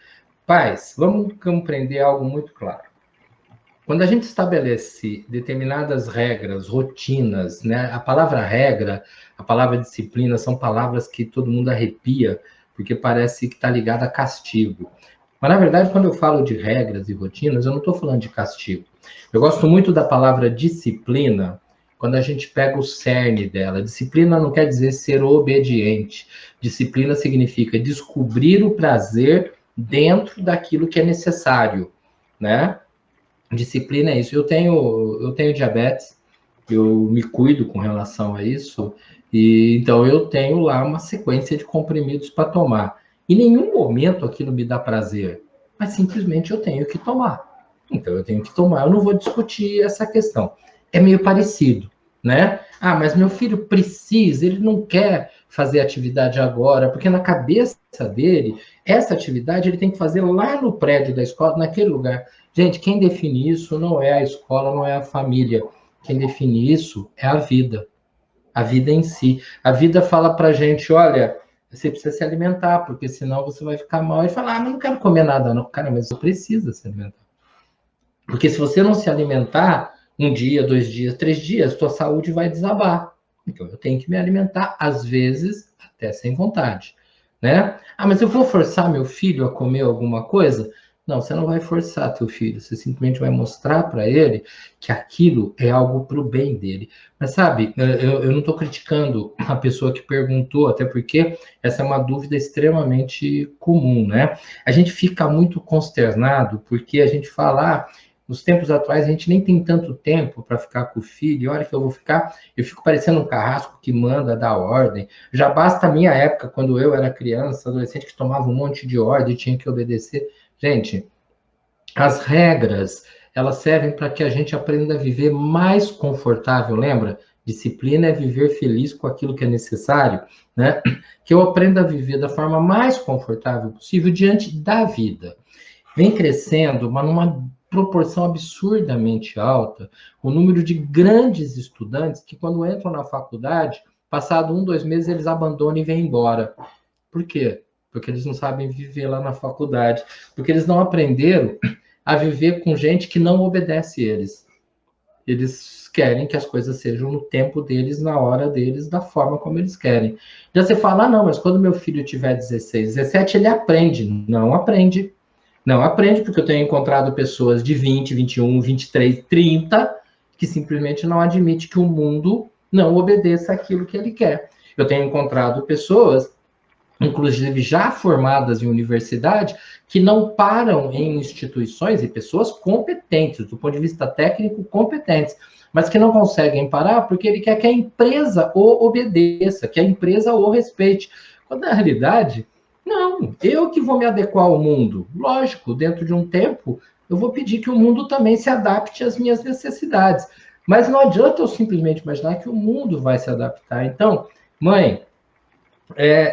Pais, vamos compreender algo muito claro. Quando a gente estabelece determinadas regras, rotinas, né? A palavra regra, a palavra disciplina, são palavras que todo mundo arrepia, porque parece que está ligado a castigo. Mas, na verdade, quando eu falo de regras e rotinas, eu não estou falando de castigo. Eu gosto muito da palavra disciplina, quando a gente pega o cerne dela. Disciplina não quer dizer ser obediente. Disciplina significa descobrir o prazer dentro daquilo que é necessário, né? Disciplina é isso. Eu tenho diabetes, eu me cuido com relação a isso, e então eu tenho lá uma sequência de comprimidos para tomar. Em nenhum momento aquilo me dá prazer, mas simplesmente eu tenho que tomar. Então eu tenho que tomar, eu não vou discutir essa questão. É meio parecido, né? Mas meu filho precisa, ele não quer fazer atividade agora, porque na cabeça dele, essa atividade ele tem que fazer lá no prédio da escola, naquele lugar. Gente, quem define isso não é a escola, não é a família. Quem define isso é a vida. a vida em si. A vida fala pra gente, olha, você precisa se alimentar, porque senão você vai ficar mal e falar, mas não quero comer nada, não. Cara, mas você precisa se alimentar. Porque se você não se alimentar, um dia, 2 dias, 3 dias, sua saúde vai desabar. Então eu tenho que me alimentar, às vezes, até sem vontade, né? Ah, mas eu vou forçar meu filho a comer alguma coisa? Não, você não vai forçar teu filho, você simplesmente vai mostrar para ele que aquilo é algo para o bem dele. Mas sabe, eu não estou criticando a pessoa que perguntou, até porque essa é uma dúvida extremamente comum, né? A gente fica muito consternado porque a gente fala, ah, nos tempos atuais, a gente nem tem tanto tempo para ficar com o filho. E olha que eu vou ficar, eu fico parecendo um carrasco que manda dar ordem. Já basta a minha época, quando eu era criança, adolescente, que tomava um monte de ordem e tinha que obedecer. Gente, as regras, elas servem para que a gente aprenda a viver mais confortável, lembra? Disciplina é viver feliz com aquilo que é necessário, né? Que eu aprenda a viver da forma mais confortável possível diante da vida. Vem crescendo, mas numa proporção absurdamente alta, o número de grandes estudantes que, quando entram na faculdade, passado 1, 2 meses, eles abandonam e vêm embora. Por quê? Porque eles não sabem viver lá na faculdade, porque eles não aprenderam a viver com gente que não obedece eles. Eles querem que as coisas sejam no tempo deles, na hora deles, da forma como eles querem. Já você fala, ah, não, mas quando meu filho tiver 16, 17, ele aprende. Não aprende. Não aprende, porque eu tenho encontrado pessoas de 20, 21, 23, 30, que simplesmente não admite que o mundo não obedeça aquilo que ele quer. Eu tenho encontrado pessoas, inclusive já formadas em universidade, que não param em instituições, e pessoas competentes, do ponto de vista técnico, competentes, mas que não conseguem parar porque ele quer que a empresa o obedeça, que a empresa o respeite. Quando na realidade, não, eu que vou me adequar ao mundo. Lógico, dentro de um tempo, eu vou pedir que o mundo também se adapte às minhas necessidades. Mas não adianta eu simplesmente imaginar que o mundo vai se adaptar. Então, mãe,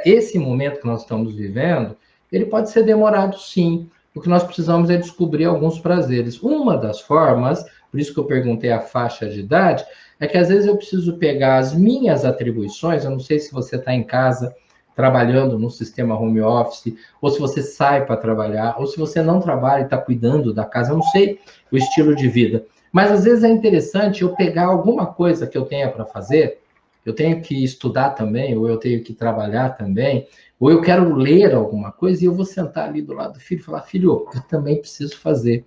esse momento que nós estamos vivendo, ele pode ser demorado, sim. O que nós precisamos é descobrir alguns prazeres. Uma das formas, por isso que eu perguntei a faixa de idade, é que às vezes eu preciso pegar as minhas atribuições, eu não sei se você está em casa trabalhando no sistema home office, ou se você sai para trabalhar, ou se você não trabalha e está cuidando da casa, eu não sei o estilo de vida. Mas às vezes é interessante eu pegar alguma coisa que eu tenha para fazer, eu tenho que estudar também, ou eu tenho que trabalhar também, ou eu quero ler alguma coisa e eu vou sentar ali do lado do filho e falar, filho, eu também preciso fazer.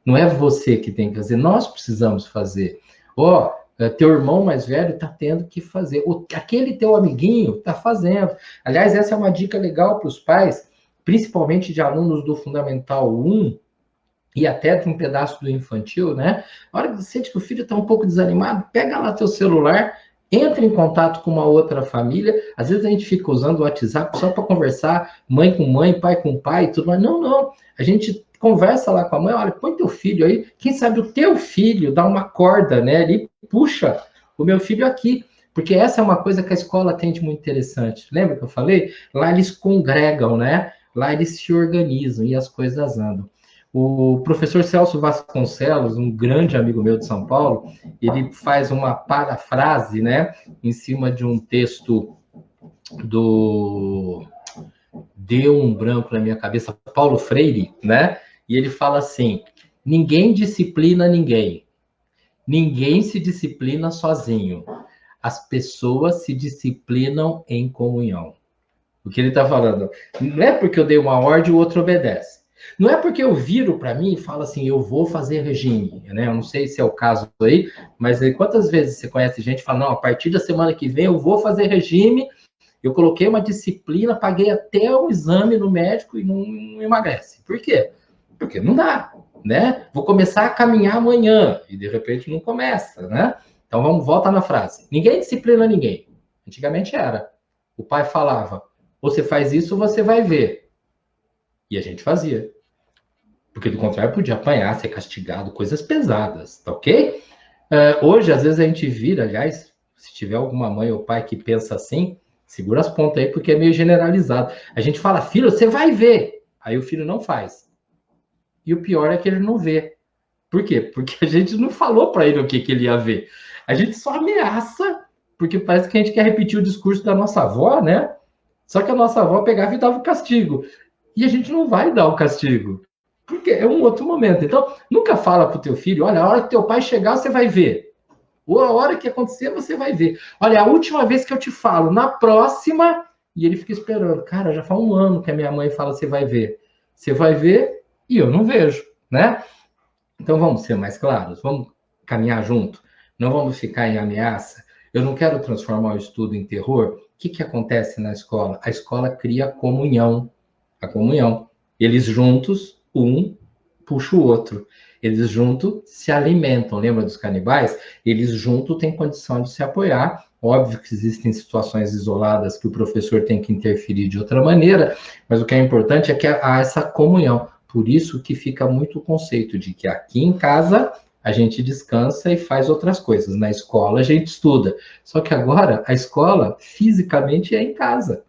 Não é você que tem que fazer, nós precisamos fazer. Ó, teu irmão mais velho está tendo que fazer. Aquele teu amiguinho está fazendo. Aliás, essa é uma dica legal para os pais, principalmente de alunos do Fundamental 1 e até de um pedaço do infantil, né? A hora que você sente que o filho está um pouco desanimado, pega lá teu celular, entra em contato com uma outra família. Às vezes a gente fica usando o WhatsApp só para conversar, mãe com mãe, pai com pai e tudo mais. Não, não. A gente conversa lá com a mãe, olha, põe teu filho aí. Quem sabe o teu filho dá uma corda, né? Ele puxa o meu filho aqui. Porque essa é uma coisa que a escola tem de muito interessante. Lembra que eu falei? Lá eles congregam, né? Lá eles se organizam e as coisas andam. O professor Celso Vasconcelos, um grande amigo meu de São Paulo, ele faz uma parafrase, né, em cima de um texto do... Deu um branco na minha cabeça, Paulo Freire, né? E ele fala assim, ninguém disciplina ninguém. Ninguém se disciplina sozinho. As pessoas se disciplinam em comunhão. O que ele está falando? Não é porque eu dei uma ordem e o outro obedece. Não é porque eu viro para mim e falo assim, eu vou fazer regime, né? Eu não sei se é o caso aí, mas aí, quantas vezes você conhece gente que fala, não, a partir da semana que vem eu vou fazer regime, eu coloquei uma disciplina, paguei até o exame no médico e não emagrece. Por quê? Porque não dá, né? Vou começar a caminhar amanhã e de repente não começa, né? Então vamos, volta na frase. Ninguém disciplina ninguém. Antigamente era. O pai falava, você faz isso, você vai ver. E a gente fazia. Porque, do contrário, podia apanhar, ser castigado, coisas pesadas, tá ok? Hoje, às vezes, a gente vira, aliás, se tiver alguma mãe ou pai que pensa assim, segura as pontas aí, porque é meio generalizado. A gente fala, filho, você vai ver. Aí o filho não faz. E o pior é que ele não vê. Por quê? Porque a gente não falou para ele o que ele ia ver. A gente só ameaça porque parece que a gente quer repetir o discurso da nossa avó, né? Só que a nossa avó pegava e dava o castigo. E a gente não vai dar o castigo, porque é um outro momento. Então, nunca fala para o teu filho, olha, a hora que teu pai chegar, você vai ver. Ou a hora que acontecer, você vai ver. Olha, a última vez que eu te falo, na próxima, e ele fica esperando. Cara, já faz um ano que a minha mãe fala, você vai ver. Você vai ver e eu não vejo, né? Então, vamos ser mais claros, vamos caminhar junto, não vamos ficar em ameaça. Eu não quero transformar o estudo em terror. O que acontece na escola? A escola cria comunhão, a comunhão. Eles juntos, um puxa o outro. Eles juntos se alimentam. Lembra dos canibais? Eles juntos têm condição de se apoiar. Óbvio que existem situações isoladas que o professor tem que interferir de outra maneira, mas o que é importante é que há essa comunhão. Por isso que fica muito o conceito de que aqui em casa a gente descansa e faz outras coisas. Na escola a gente estuda. Só que agora a escola fisicamente é em casa,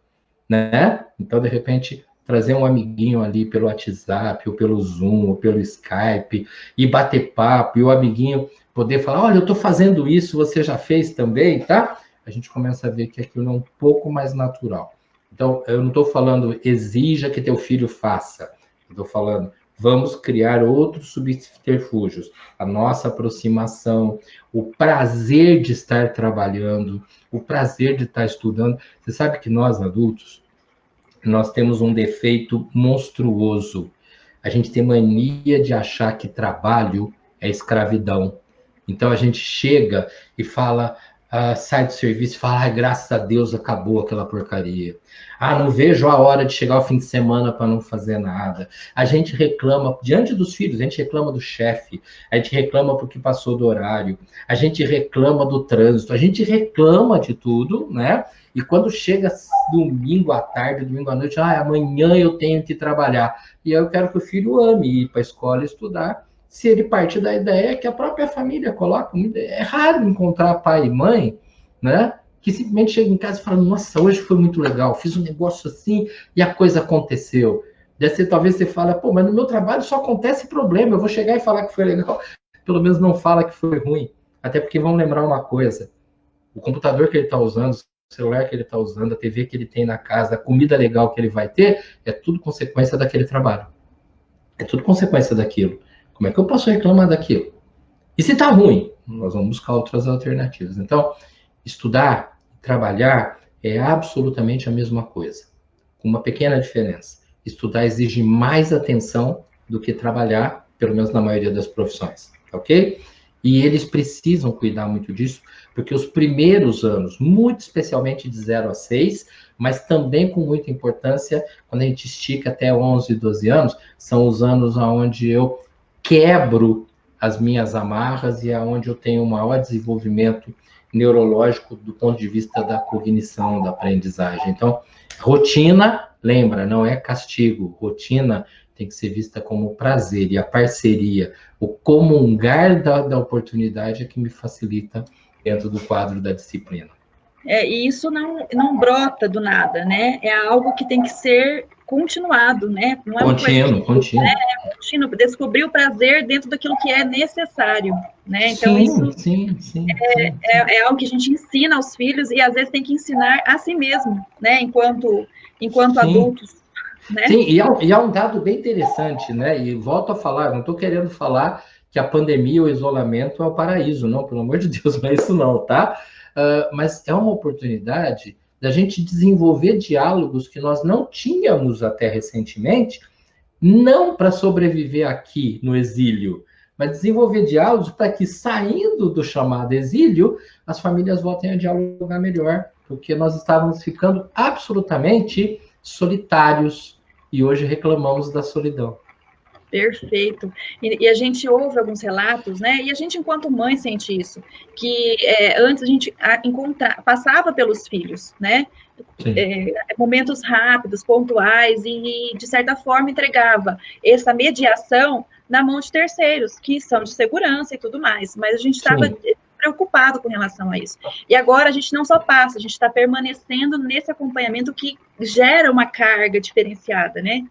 né? Então, de repente, trazer um amiguinho ali pelo WhatsApp, ou pelo Zoom, ou pelo Skype, e bater papo, e o amiguinho poder falar, olha, eu estou fazendo isso, você já fez também, tá? A gente começa a ver que aquilo é um pouco mais natural. Então, eu não estou falando, exija que teu filho faça. Estou falando, vamos criar outros subterfúgios. A nossa aproximação, o prazer de estar trabalhando, o prazer de estar estudando. Você sabe que nós, adultos, nós temos um defeito monstruoso. A gente tem mania de achar que trabalho é escravidão. Então a gente chega e fala, sai do serviço e fala, graças a Deus acabou aquela porcaria. Não vejo a hora de chegar ao fim de semana para não fazer nada. A gente reclama, diante dos filhos, a gente reclama do chefe, a gente reclama porque passou do horário, a gente reclama do trânsito, a gente reclama de tudo, né? E quando chega domingo à tarde, domingo à noite, amanhã eu tenho que trabalhar. E eu quero que o filho ame ir para a escola estudar, se ele parte da ideia que a própria família coloca. É raro encontrar pai e mãe, né, que simplesmente chega em casa e fala, nossa, hoje foi muito legal, fiz um negócio assim e a coisa aconteceu. Talvez você fale, pô, mas no meu trabalho só acontece problema, eu vou chegar e falar que foi legal. Pelo menos não fala que foi ruim. Até porque vão lembrar uma coisa, o computador que ele está usando, o celular que ele está usando, a TV que ele tem na casa, a comida legal que ele vai ter, é tudo consequência daquele trabalho. É tudo consequência daquilo. Como é que eu posso reclamar daquilo? E se está ruim, nós vamos buscar outras alternativas. Então, estudar, trabalhar é absolutamente a mesma coisa, com uma pequena diferença. Estudar exige mais atenção do que trabalhar, pelo menos na maioria das profissões, ok? E eles precisam cuidar muito disso, porque os primeiros anos, muito especialmente de 0 a 6, mas também com muita importância, quando a gente estica até 11, 12 anos, são os anos onde eu quebro as minhas amarras e aonde eu tenho um maior desenvolvimento neurológico do ponto de vista da cognição, da aprendizagem. Então, rotina, lembra, não é castigo. Rotina tem que ser vista como prazer, e a parceria, o comungar da oportunidade é que me facilita dentro do quadro da disciplina. E isso não brota do nada, né? É algo que tem que ser continuado, né? Não é contínuo. Né? É contínuo, descobrir o prazer dentro daquilo que é necessário, né? Então, sim. É algo que a gente ensina aos filhos e, às vezes, tem que ensinar a si mesmo, né? Enquanto adultos. Né? Sim, e há um dado bem interessante, né? E volto a falar, não estou querendo falar que a pandemia, o isolamento é o paraíso, não, pelo amor de Deus, não é isso não, tá? Mas é uma oportunidade da gente desenvolver diálogos que nós não tínhamos até recentemente, não para sobreviver aqui no exílio, mas desenvolver diálogos para que, saindo do chamado exílio, as famílias voltem a dialogar melhor, porque nós estávamos ficando absolutamente solitários e hoje reclamamos da solidão. Perfeito. E a gente ouve alguns relatos, né? E a gente, enquanto mãe, sente isso, que antes a gente passava pelos filhos, né? Momentos rápidos, pontuais, e, de certa forma, entregava essa mediação na mão de terceiros, que são de segurança e tudo mais. Mas a gente estava preocupado com relação a isso. E agora a gente não só passa, a gente está permanecendo nesse acompanhamento que gera uma carga diferenciada, né?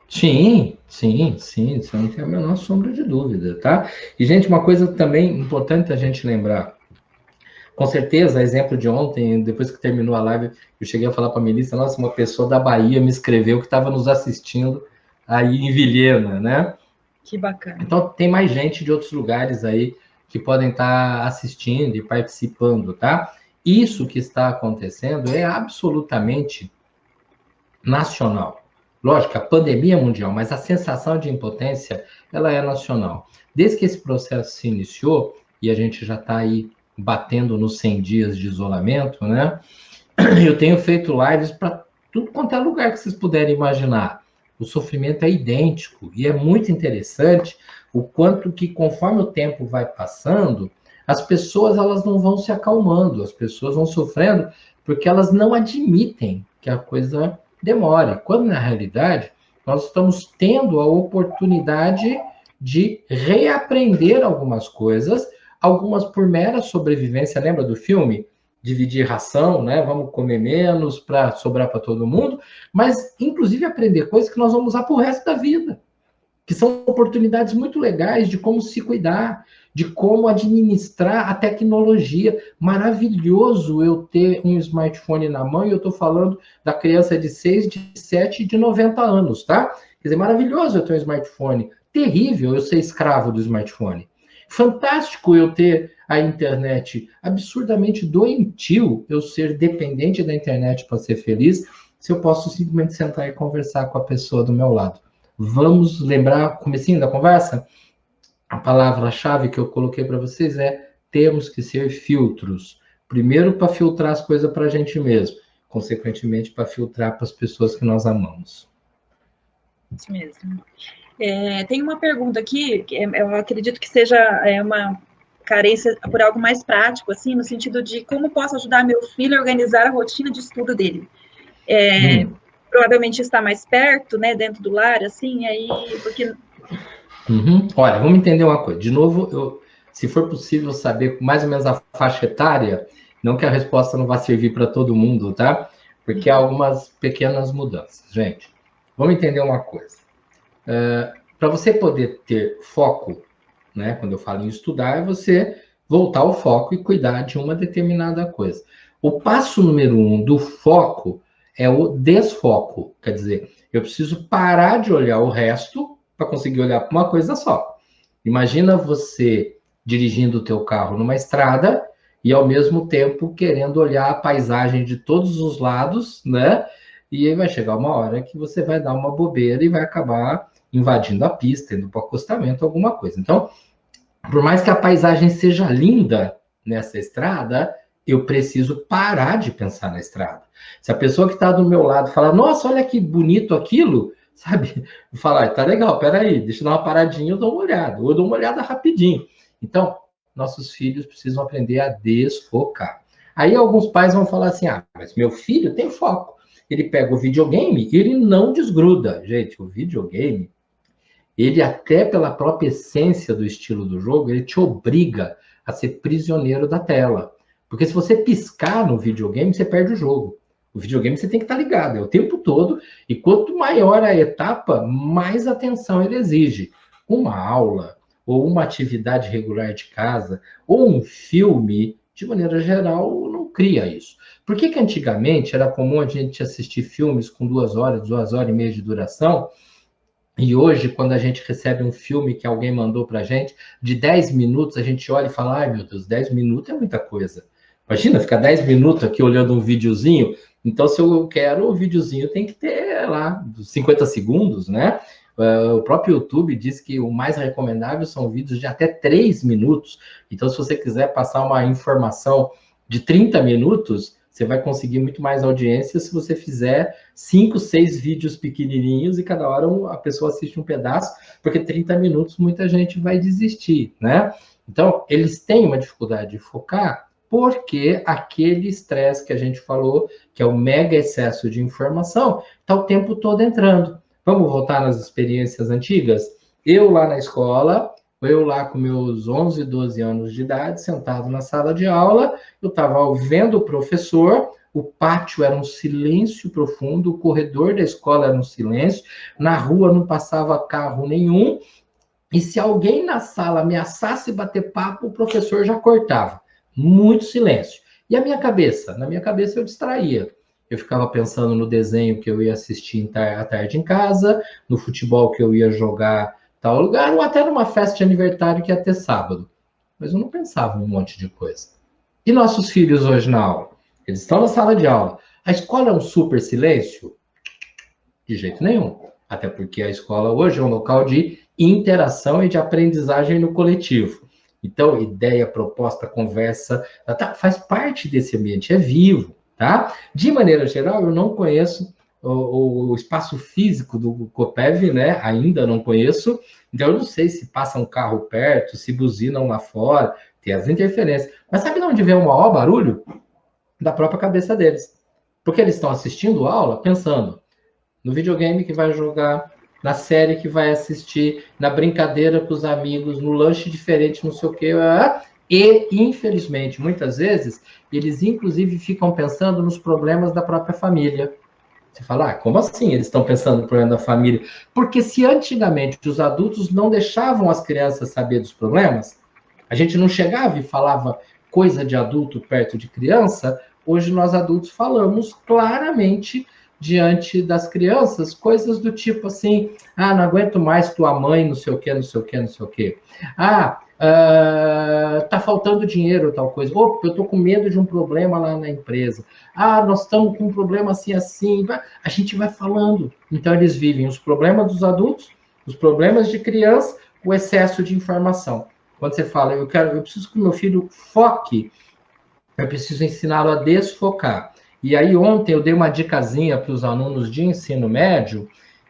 Sim, você não tem a menor sombra de dúvida, tá? E, gente, uma coisa também importante a gente lembrar, Com certeza, exemplo de ontem, depois que terminou a live, eu cheguei a falar para a Melissa, nossa, uma pessoa da Bahia me escreveu que estava nos assistindo aí em Vilhena, né? Que bacana. Então, tem mais gente de outros lugares aí que podem estar assistindo e participando, tá? Isso que está acontecendo é absolutamente nacional. Lógico, a pandemia é mundial, mas a sensação de impotência, ela é nacional. Desde que esse processo se iniciou, e a gente já está aí batendo nos 100 dias de isolamento, né? Eu tenho feito lives para tudo quanto é lugar que vocês puderem imaginar. O sofrimento é idêntico e é muito interessante o quanto que, conforme o tempo vai passando, as pessoas elas não vão se acalmando, as pessoas vão sofrendo porque elas não admitem que a coisa demore. Quando, na realidade, nós estamos tendo a oportunidade de reaprender algumas coisas, algumas por mera sobrevivência. Lembra do filme? Dividir ração, né? Vamos comer menos para sobrar para todo mundo, mas inclusive aprender coisas que nós vamos usar para o resto da vida, que são oportunidades muito legais de como se cuidar, de como administrar a tecnologia. Maravilhoso eu ter um smartphone na mão, e eu estou falando da criança de 6, de 7 e de 90 anos, tá? Quer dizer, maravilhoso eu ter um smartphone. Terrível eu ser escravo do smartphone. Fantástico eu ter a internet. Absurdamente doentio eu ser dependente da internet para ser feliz, se eu posso simplesmente sentar e conversar com a pessoa do meu lado. Vamos lembrar, comecinho da conversa? A palavra-chave que eu coloquei para vocês é: temos que ser filtros. Primeiro, para filtrar as coisas para a gente mesmo, consequentemente, para filtrar para as pessoas que nós amamos. Isso mesmo. Tem uma pergunta aqui, que eu acredito que seja uma carência por algo mais prático, assim, no sentido de como posso ajudar meu filho a organizar a rotina de estudo dele. Provavelmente está mais perto, né, dentro do lar, assim, aí, porque... Olha, vamos entender uma coisa. De novo, se for possível saber mais ou menos a faixa etária, não que a resposta não vá servir para todo mundo, tá? Porque há algumas pequenas mudanças. Gente, vamos entender uma coisa. Para você poder ter foco, né? Quando eu falo em estudar, é você voltar ao foco e cuidar de uma determinada coisa. O passo número 1 do foco é o desfoco. Quer dizer, eu preciso parar de olhar o resto para conseguir olhar para uma coisa só. Imagina você dirigindo o teu carro numa estrada e, ao mesmo tempo, querendo olhar a paisagem de todos os lados, né? E aí vai chegar uma hora que você vai dar uma bobeira e vai acabar invadindo a pista, indo para o acostamento, alguma coisa. Então, por mais que a paisagem seja linda nessa estrada, eu preciso parar de pensar na estrada. Se a pessoa que está do meu lado falar, nossa, olha que bonito aquilo, sabe? Eu falar, tá legal, peraí, deixa eu dar uma paradinha, eu dou uma olhada, ou eu dou uma olhada rapidinho. Então, nossos filhos precisam aprender a desfocar. Aí alguns pais vão falar assim, mas meu filho tem foco. Ele pega o videogame e ele não desgruda. Gente, o videogame, ele até pela própria essência do estilo do jogo, ele te obriga a ser prisioneiro da tela. Porque se você piscar no videogame, você perde o jogo. O videogame você tem que estar ligado, é o tempo todo, e quanto maior a etapa, mais atenção ele exige. Uma aula, ou uma atividade regular de casa, ou um filme, de maneira geral, não cria isso. Por que que antigamente era comum a gente assistir filmes com 2 horas e meia de duração, e hoje, quando a gente recebe um filme que alguém mandou pra gente, de 10 minutos, a gente olha e fala, ai meu Deus, 10 minutos é muita coisa. Imagina, ficar 10 minutos aqui olhando um videozinho. Então, se eu quero o videozinho, tem que ter lá 50 segundos, né? O próprio YouTube diz que o mais recomendável são vídeos de até 3 minutos. Então, se você quiser passar uma informação de 30 minutos, você vai conseguir muito mais audiência se você fizer 5, 6 vídeos pequenininhos e cada hora a pessoa assiste um pedaço, porque 30 minutos muita gente vai desistir, né? Então, eles têm uma dificuldade de focar porque aquele estresse que a gente falou, que é o mega excesso de informação, está o tempo todo entrando. Vamos voltar nas experiências antigas? Eu lá na escola, eu lá com meus 11, 12 anos de idade, sentado na sala de aula, eu estava vendo o professor, o pátio era um silêncio profundo, o corredor da escola era um silêncio, na rua não passava carro nenhum, e se alguém na sala ameaçasse bater papo, o professor já cortava. muito silêncio. E a minha cabeça? Na minha cabeça eu distraía. Eu ficava pensando no desenho que eu ia assistir à tarde em casa, no futebol que eu ia jogar em tal lugar, ou até numa festa de aniversário que ia ter sábado. Mas eu não pensava em um monte de coisa. E nossos filhos hoje na aula? Eles estão na sala de aula. A escola é um super silêncio? De jeito nenhum. Até porque a escola hoje é um local de interação e de aprendizagem no coletivo. Então, ideia, proposta, conversa, faz parte desse ambiente, é vivo, tá? De maneira geral, eu não conheço o espaço físico do Coppev, né? Ainda não conheço. Então, eu não sei se passa um carro perto, se buzinam lá fora, tem as interferências. Mas sabe de onde vem o maior barulho? Da própria cabeça deles. Porque eles estão assistindo aula pensando no videogame que vai jogar, na série que vai assistir, na brincadeira com os amigos, no lanche diferente, não sei o quê. E, infelizmente, muitas vezes, eles inclusive ficam pensando nos problemas da própria família. Você fala, como assim eles estão pensando no problema da família? Porque se antigamente os adultos não deixavam as crianças saber dos problemas, a gente não chegava e falava coisa de adulto perto de criança, hoje nós adultos falamos claramente diante das crianças, coisas do tipo assim, não aguento mais tua mãe, não sei o quê, não sei o quê, não sei o quê. Tá faltando dinheiro, tal coisa. Eu tô com medo de um problema lá na empresa. Nós estamos com um problema assim, assim. A gente vai falando. Então, eles vivem os problemas dos adultos, os problemas de criança, o excesso de informação. Quando você fala, eu preciso que o meu filho foque, eu preciso ensiná-lo a desfocar. E aí, ontem eu dei uma dicasinha para os alunos de ensino médio,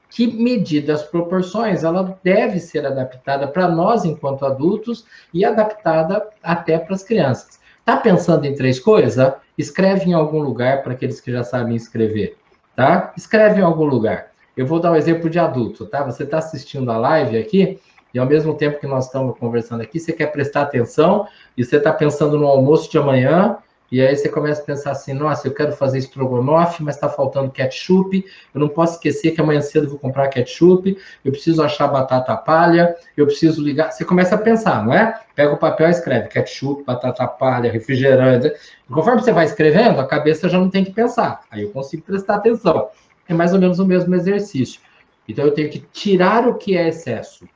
que medida as proporções, ela deve ser adaptada para nós enquanto adultos e adaptada até para as crianças. Tá pensando em 3 coisas? Escreve em algum lugar para aqueles que já sabem escrever, tá? Escreve em algum lugar. Eu vou dar um exemplo de adulto, tá? Você está assistindo a live aqui e ao mesmo tempo que nós estamos conversando aqui, você quer prestar atenção e você está pensando no almoço de amanhã. E aí você começa a pensar assim, nossa, eu quero fazer estrogonofe, mas está faltando ketchup, eu não posso esquecer que amanhã cedo eu vou comprar ketchup, eu preciso achar batata palha, eu preciso ligar... Você começa a pensar, não é? Pega o papel e escreve ketchup, batata palha, refrigerante. E conforme você vai escrevendo, a cabeça já não tem que pensar. Aí eu consigo prestar atenção. É mais ou menos o mesmo exercício. Então eu tenho que tirar o que é excesso.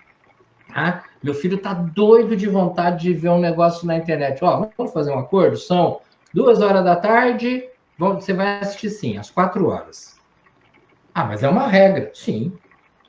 Meu filho está doido de vontade de ver um negócio na internet. Vamos fazer um acordo? São 2h da tarde, você vai assistir sim, às 4h. Mas é uma regra. Sim,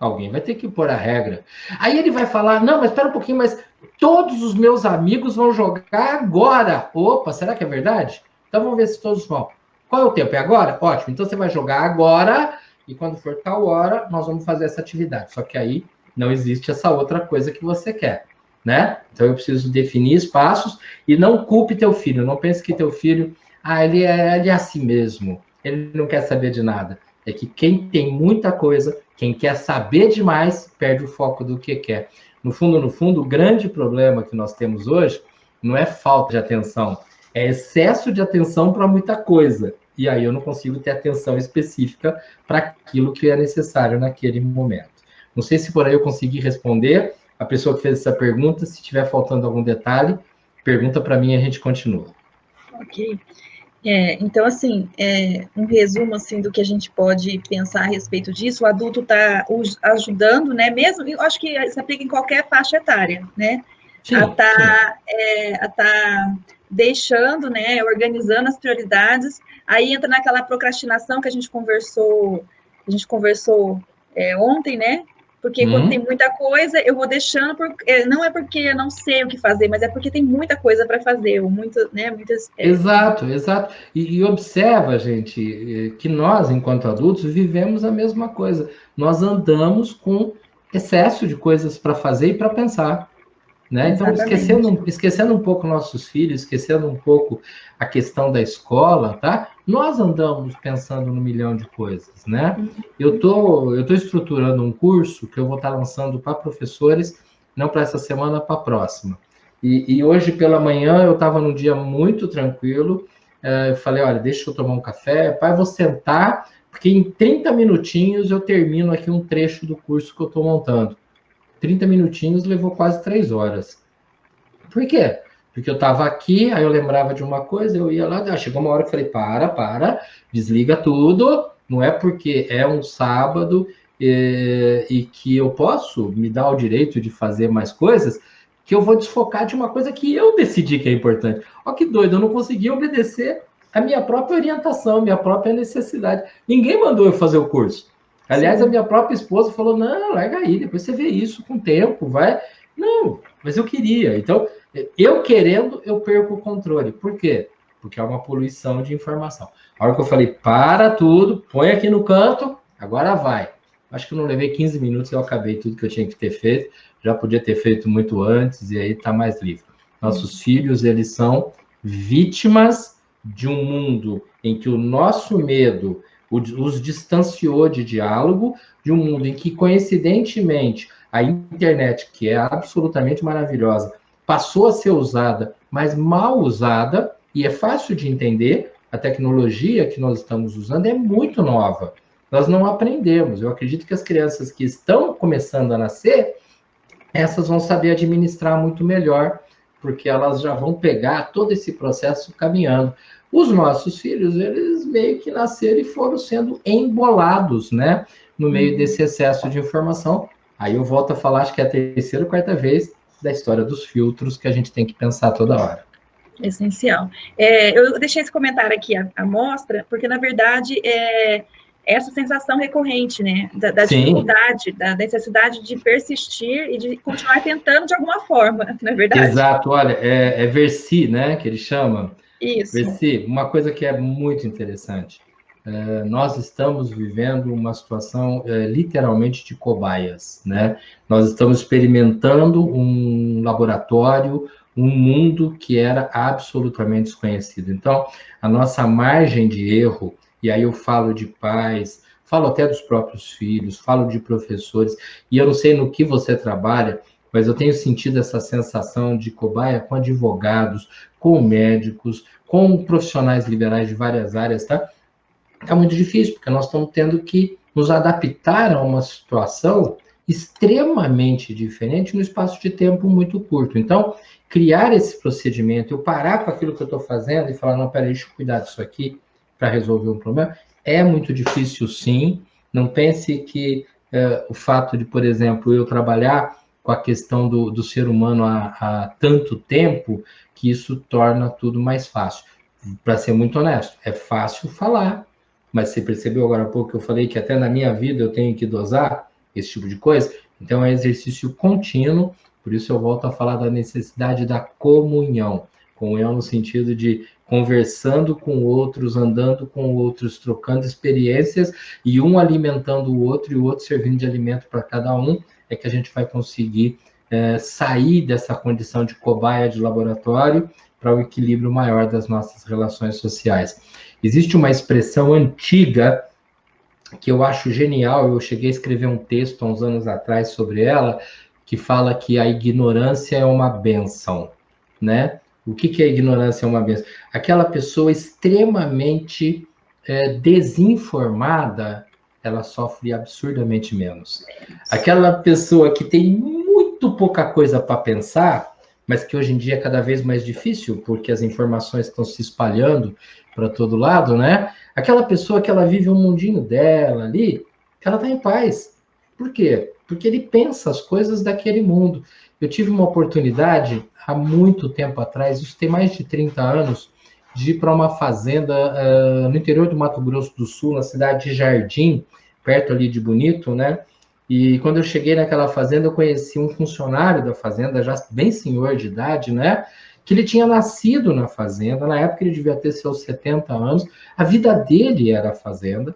alguém vai ter que pôr a regra. Aí ele vai falar, não, mas espera um pouquinho, mas todos os meus amigos vão jogar agora. Opa, será que é verdade? Então vamos ver se todos vão. Qual é o tempo? É agora? Ótimo, então você vai jogar agora e quando for tal hora, nós vamos fazer essa atividade. Só que aí não existe essa outra coisa que você quer. Né? Então eu preciso definir espaços e não culpe teu filho, não pense que teu filho, ele é assim mesmo, ele não quer saber de nada. É que quem tem muita coisa, quem quer saber demais, perde o foco do que quer. No fundo, o grande problema que nós temos hoje não é falta de atenção, é excesso de atenção para muita coisa. E aí eu não consigo ter atenção específica para aquilo que é necessário naquele momento. Não sei se por aí eu consegui responder. A pessoa que fez essa pergunta, se tiver faltando algum detalhe, pergunta para mim e a gente continua. Ok. Então, assim, um resumo assim, do que a gente pode pensar a respeito disso, o adulto está ajudando, né? Mesmo, eu acho que se aplica em qualquer faixa etária, né? Sim, a tá deixando, né? Organizando as prioridades. Aí entra naquela procrastinação que a gente conversou ontem, né? Porque quando tem muita coisa, eu vou deixando, não é porque eu não sei o que fazer, mas é porque tem muita coisa para fazer, muitas... Exato. E observa, gente, que nós, enquanto adultos, vivemos a mesma coisa. Nós andamos com excesso de coisas para fazer e para pensar. Né? Então, esquecendo um pouco nossos filhos, esquecendo um pouco a questão da escola, tá? Nós andamos pensando num milhão de coisas, né? Eu tô estruturando um curso que eu vou estar lançando para professores, não para essa semana, para a próxima. E hoje pela manhã eu estava num dia muito tranquilo, eu falei, olha, deixa eu tomar um café, pai, vou sentar, porque em 30 minutinhos eu termino aqui um trecho do curso que eu estou montando. 30 minutinhos levou quase 3 horas. Por quê? Porque eu estava aqui, aí eu lembrava de uma coisa, eu ia lá, chegou uma hora que eu falei, desliga tudo, não é porque é um sábado e que eu posso me dar o direito de fazer mais coisas, que eu vou desfocar de uma coisa que eu decidi que é importante. Olha que doido, eu não consegui obedecer a minha própria orientação, a minha própria necessidade. Ninguém mandou eu fazer o curso. Aliás, Sim. A minha própria esposa falou, não, larga aí, depois você vê isso com o tempo, vai. Não, mas eu queria. Então, eu querendo, eu perco o controle. Por quê? Porque é uma poluição de informação. A hora que eu falei, para tudo, põe aqui no canto, agora vai. Acho que eu não levei 15 minutos, eu acabei tudo que eu tinha que ter feito. Já podia ter feito muito antes, e aí está mais livre. Nossos filhos, eles são vítimas de um mundo em que o nosso medo os distanciou de diálogo, de um mundo em que, coincidentemente, a internet, que é absolutamente maravilhosa, passou a ser usada, mas mal usada, e é fácil de entender, a tecnologia que nós estamos usando é muito nova. Nós não aprendemos. Eu acredito que as crianças que estão começando a nascer, essas vão saber administrar muito melhor, porque elas já vão pegar todo esse processo caminhando. Os nossos filhos, eles meio que nasceram e foram sendo embolados, né, no meio desse excesso de informação. Aí eu volto a falar, acho que é a terceira ou quarta vez, da história dos filtros que a gente tem que pensar toda hora. Essencial. Eu deixei esse comentário aqui à mostra, porque, na verdade, essa sensação recorrente, né, da dificuldade, da necessidade de persistir e de continuar tentando de alguma forma, na verdade. Exato, olha, é Versi, né, que ele chama. Isso. Versi, uma coisa que é muito interessante, nós estamos vivendo uma situação literalmente de cobaias, né? Nós estamos experimentando um laboratório, um mundo que era absolutamente desconhecido. Então, a nossa margem de erro, e aí eu falo de pais, falo até dos próprios filhos, falo de professores, e eu não sei no que você trabalha, mas eu tenho sentido essa sensação de cobaia com advogados, com médicos, com profissionais liberais de várias áreas, tá? É muito difícil, porque nós estamos tendo que nos adaptar a uma situação extremamente diferente no espaço de tempo muito curto. Então, criar esse procedimento, eu parar com aquilo que eu estou fazendo e falar, não, peraí, deixa eu cuidar disso aqui para resolver um problema, é muito difícil, sim. Não pense que o fato de, por exemplo, eu trabalhar com a questão do ser humano há tanto tempo, que isso torna tudo mais fácil. Para ser muito honesto, é fácil falar, mas você percebeu agora há pouco que eu falei que até na minha vida eu tenho que dosar esse tipo de coisa? Então é exercício contínuo, por isso eu volto a falar da necessidade da comunhão. Comunhão no sentido de conversando com outros, andando com outros, trocando experiências, e um alimentando o outro e o outro servindo de alimento para cada um, é que a gente vai conseguir sair dessa condição de cobaia de laboratório para o equilíbrio maior das nossas relações sociais. Existe uma expressão antiga que eu acho genial, eu cheguei a escrever um texto há uns anos atrás sobre ela, que fala que a ignorância é uma bênção, né? O que é ignorância é uma bênção? Aquela pessoa extremamente desinformada, ela sofre absurdamente menos. Aquela pessoa que tem muito pouca coisa para pensar, mas que hoje em dia é cada vez mais difícil, porque as informações estão se espalhando para todo lado, né? Aquela pessoa que ela vive um mundinho dela ali, ela está em paz. Por quê? Porque ele pensa as coisas daquele mundo. Eu tive uma oportunidade, há muito tempo atrás, isso tem mais de 30 anos, de ir para uma fazenda no interior do Mato Grosso do Sul, na cidade de Jardim, perto ali de Bonito, né? E quando eu cheguei naquela fazenda, eu conheci um funcionário da fazenda, já bem senhor de idade, né? Que ele tinha nascido na fazenda, na época ele devia ter seus 70 anos, a vida dele era a fazenda,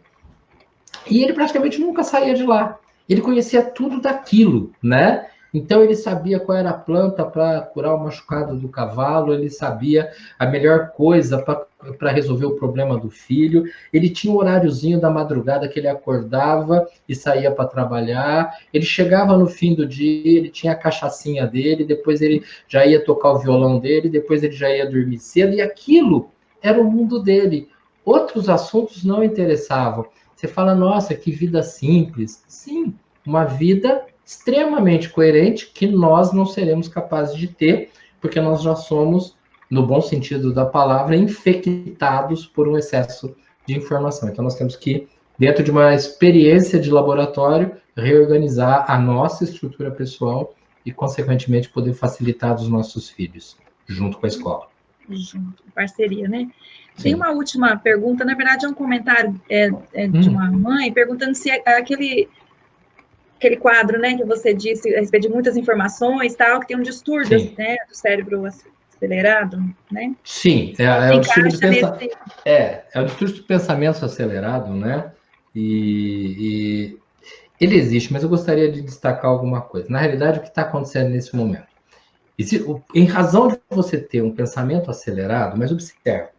e ele praticamente nunca saía de lá. Ele conhecia tudo daquilo, né? Então ele sabia qual era a planta para curar o machucado do cavalo, ele sabia a melhor coisa para resolver o problema do filho, ele tinha um horáriozinho da madrugada que ele acordava e saía para trabalhar, ele chegava no fim do dia, ele tinha a cachaçinha dele, depois ele já ia tocar o violão dele, depois ele já ia dormir cedo, e aquilo era o mundo dele. Outros assuntos não interessavam. Você fala, nossa, que vida simples. Sim, uma vida extremamente coerente que nós não seremos capazes de ter, porque nós já somos, no bom sentido da palavra, infectados por um excesso de informação. Então, nós temos que, dentro de uma experiência de laboratório, reorganizar a nossa estrutura pessoal e, consequentemente, poder facilitar dos nossos filhos, junto com a escola. Junto, parceria, né? Sim. Tem uma última pergunta, na verdade é um comentário de uma mãe, perguntando se aquele quadro, né, que você disse a respeito de muitas informações, tal, que tem um distúrbio, né, do cérebro acelerado, né? Sim, é o distúrbio do pensamento acelerado, né? E ele existe, mas eu gostaria de destacar alguma coisa. Na realidade, o que está acontecendo nesse momento? Em razão de você ter um pensamento acelerado, mas observe,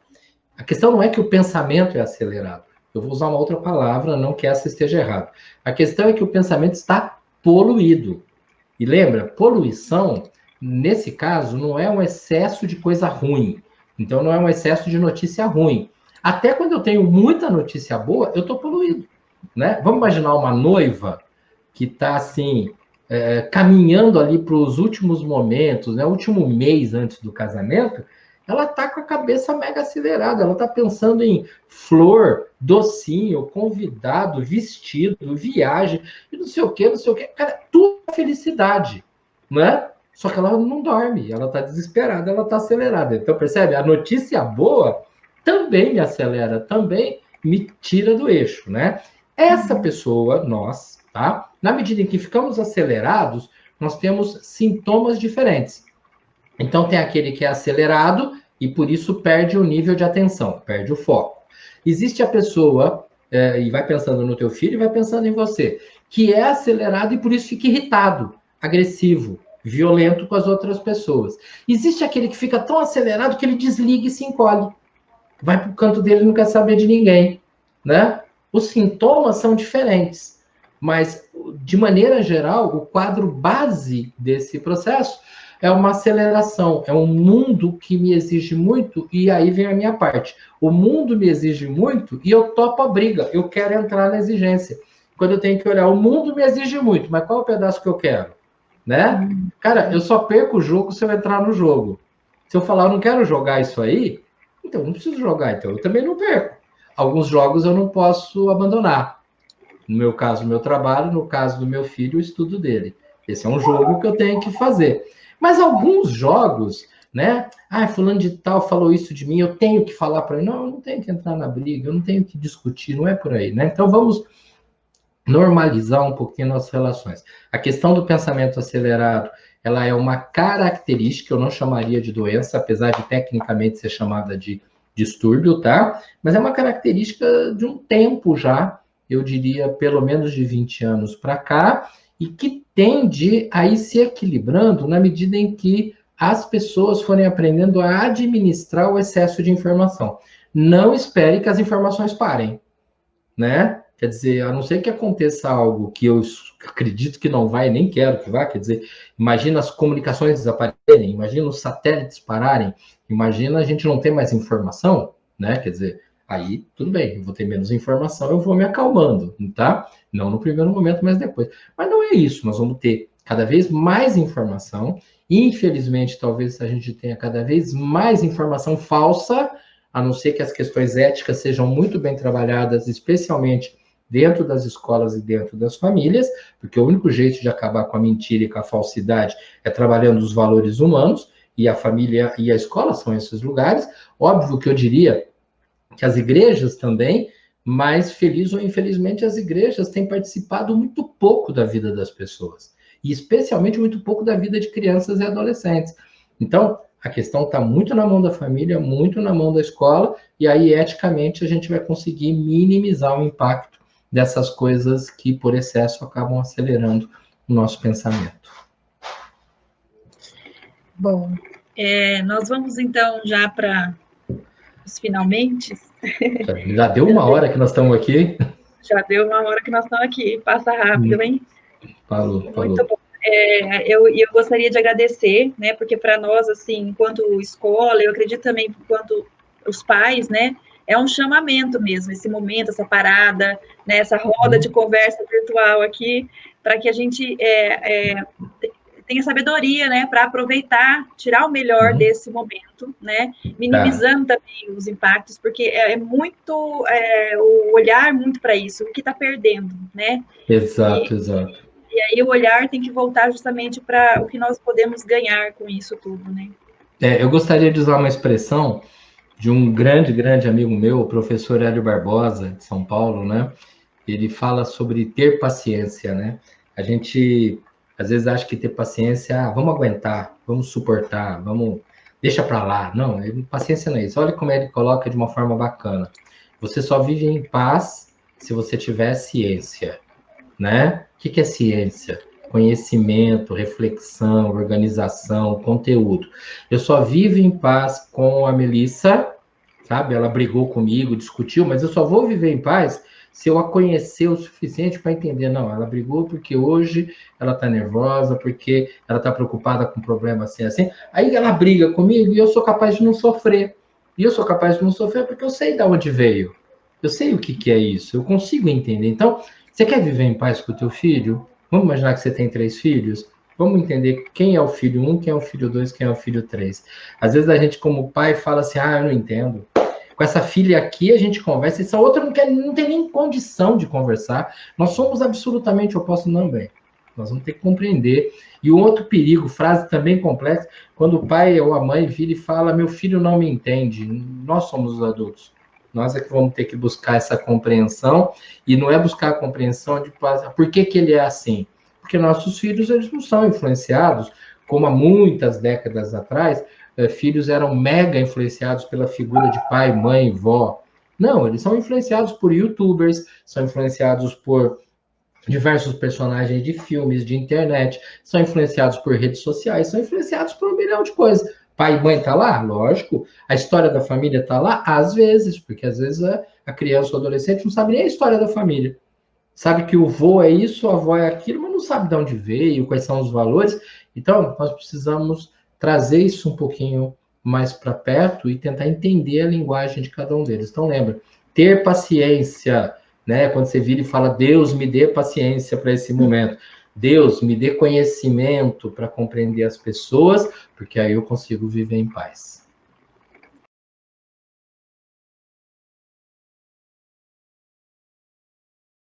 a questão não é que o pensamento é acelerado. Eu vou usar uma outra palavra, não que essa esteja errada. A questão é que o pensamento está poluído. E lembra, poluição, nesse caso, não é um excesso de coisa ruim. Então, não é um excesso de notícia ruim. Até quando eu tenho muita notícia boa, eu estou poluído, né? Vamos imaginar uma noiva que está, assim, caminhando ali para os últimos momentos, né? O último mês antes do casamento, ela está com a cabeça mega acelerada, ela está pensando em flor, docinho, convidado, vestido, viagem, e não sei o quê. Cara, tudo é felicidade, né? Só que ela não dorme, ela está desesperada, ela está acelerada. Então, percebe? A notícia boa também me acelera, também me tira do eixo, né? Essa pessoa, nós, tá? Na medida em que ficamos acelerados, nós temos sintomas diferentes. Então, tem aquele que é acelerado e, por isso, perde o nível de atenção, perde o foco. Existe a pessoa, e vai pensando no teu filho e vai pensando em você, que é acelerado e, por isso, fica irritado, agressivo, violento com as outras pessoas. Existe aquele que fica tão acelerado que ele desliga e se encolhe. Vai para o canto dele e não quer saber de ninguém, né? Os sintomas são diferentes, mas, de maneira geral, o quadro base desse processo é uma aceleração, é um mundo que me exige muito, e aí vem a minha parte. O mundo me exige muito e eu topo a briga, eu quero entrar na exigência. Quando eu tenho que olhar, o mundo me exige muito, mas qual é o pedaço que eu quero? Né? Cara, eu só perco o jogo se eu entrar no jogo. Se eu falar, eu não quero jogar isso aí, então eu não preciso jogar, então eu também não perco. Alguns jogos eu não posso abandonar. No meu caso, o meu trabalho, no caso do meu filho, o estudo dele. Esse é um jogo que eu tenho que fazer. Mas alguns jogos, né? Fulano de tal falou isso de mim, eu tenho que falar para ele. Não, eu não tenho que entrar na briga, eu não tenho que discutir, não é por aí, né? Então vamos normalizar um pouquinho nossas relações. A questão do pensamento acelerado, ela é uma característica, eu não chamaria de doença, apesar de tecnicamente ser chamada de distúrbio, tá? Mas é uma característica de um tempo já, eu diria pelo menos de 20 anos para cá, e que tende a ir se equilibrando na medida em que as pessoas forem aprendendo a administrar o excesso de informação. Não espere que as informações parem, né? Quer dizer, a não ser que aconteça algo que eu acredito que não vai, nem quero que vá, quer dizer, imagina as comunicações desaparecerem, imagina os satélites pararem, imagina a gente não ter mais informação, né? Quer dizer, aí tudo bem, eu vou ter menos informação, eu vou me acalmando, tá? Não no primeiro momento, mas depois. Mas não é isso, nós vamos ter cada vez mais informação, infelizmente, talvez a gente tenha cada vez mais informação falsa, a não ser que as questões éticas sejam muito bem trabalhadas, especialmente dentro das escolas e dentro das famílias, porque o único jeito de acabar com a mentira e com a falsidade é trabalhando os valores humanos, e a família e a escola são esses lugares. Óbvio que eu diria que as igrejas também, mas feliz ou infelizmente as igrejas têm participado muito pouco da vida das pessoas, e especialmente muito pouco da vida de crianças e adolescentes. Então, a questão está muito na mão da família, muito na mão da escola, e aí, eticamente, a gente vai conseguir minimizar o impacto dessas coisas que, por excesso, acabam acelerando o nosso pensamento. Bom, nós vamos, então, já para os finalmente. Já deu uma hora que nós estamos aqui? Já deu uma hora que nós estamos aqui. Passa rápido, hein? Falou. Muito bom. Eu gostaria de agradecer, né, porque para nós, assim, enquanto escola, eu acredito também enquanto os pais, né, é um chamamento mesmo, esse momento, essa parada, né, essa roda de conversa virtual aqui, para que a gente tenha sabedoria, né, para aproveitar, tirar o melhor desse momento, né, minimizando também os impactos, porque é muito, o olhar muito para isso, o que está perdendo, né? Exato, exato. E aí o olhar tem que voltar justamente para o que nós podemos ganhar com isso tudo, né? Eu gostaria de usar uma expressão de um grande, grande amigo meu, o professor Hélio Barbosa, de São Paulo, né? Ele fala sobre ter paciência, né? A gente, às vezes, acha que ter paciência, vamos aguentar, vamos suportar, vamos, deixa para lá. Não, paciência não é isso. Olha como ele coloca de uma forma bacana. Você só vive em paz se você tiver ciência, né? O que é ciência? Conhecimento, reflexão, organização, conteúdo. Eu só vivo em paz com a Melissa, sabe? Ela brigou comigo, discutiu, mas eu só vou viver em paz se eu a conhecer o suficiente para entender. Não, ela brigou porque hoje ela está nervosa, porque ela está preocupada com um problema assim, assim. Aí ela briga comigo e eu sou capaz de não sofrer. E eu sou capaz de não sofrer porque eu sei de onde veio. Eu sei o que é isso, eu consigo entender. Então, você quer viver em paz com o teu filho? Vamos imaginar que você tem 3 filhos? Vamos entender quem é o filho 1, quem é o filho 2, quem é o filho 3. Às vezes a gente, como pai, fala assim, eu não entendo. Com essa filha aqui a gente conversa, essa outra não tem nem condição de conversar. Nós somos absolutamente opostos, não, bem. Nós vamos ter que compreender. E um outro perigo, frase também complexa, quando o pai ou a mãe vira e fala, meu filho não me entende. Nós somos os adultos. Nós é que vamos ter que buscar essa compreensão, e não é buscar a compreensão de por que ele é assim. Porque nossos filhos, eles não são influenciados, como há muitas décadas atrás, filhos eram mega influenciados pela figura de pai, mãe, vó. Não, eles são influenciados por youtubers, são influenciados por diversos personagens de filmes, de internet, são influenciados por redes sociais, são influenciados por 1 milhão de coisas. Pai e mãe tá lá? Lógico. A história da família tá lá? Às vezes, porque às vezes a criança ou adolescente não sabe nem a história da família. Sabe que o vô é isso, a avó é aquilo, mas não sabe de onde veio, quais são os valores. Então, nós precisamos trazer isso um pouquinho mais para perto e tentar entender a linguagem de cada um deles. Então, lembra, ter paciência, né? Quando você vira e fala, Deus me dê paciência para esse momento. Deus me dê conhecimento para compreender as pessoas, porque aí eu consigo viver em paz.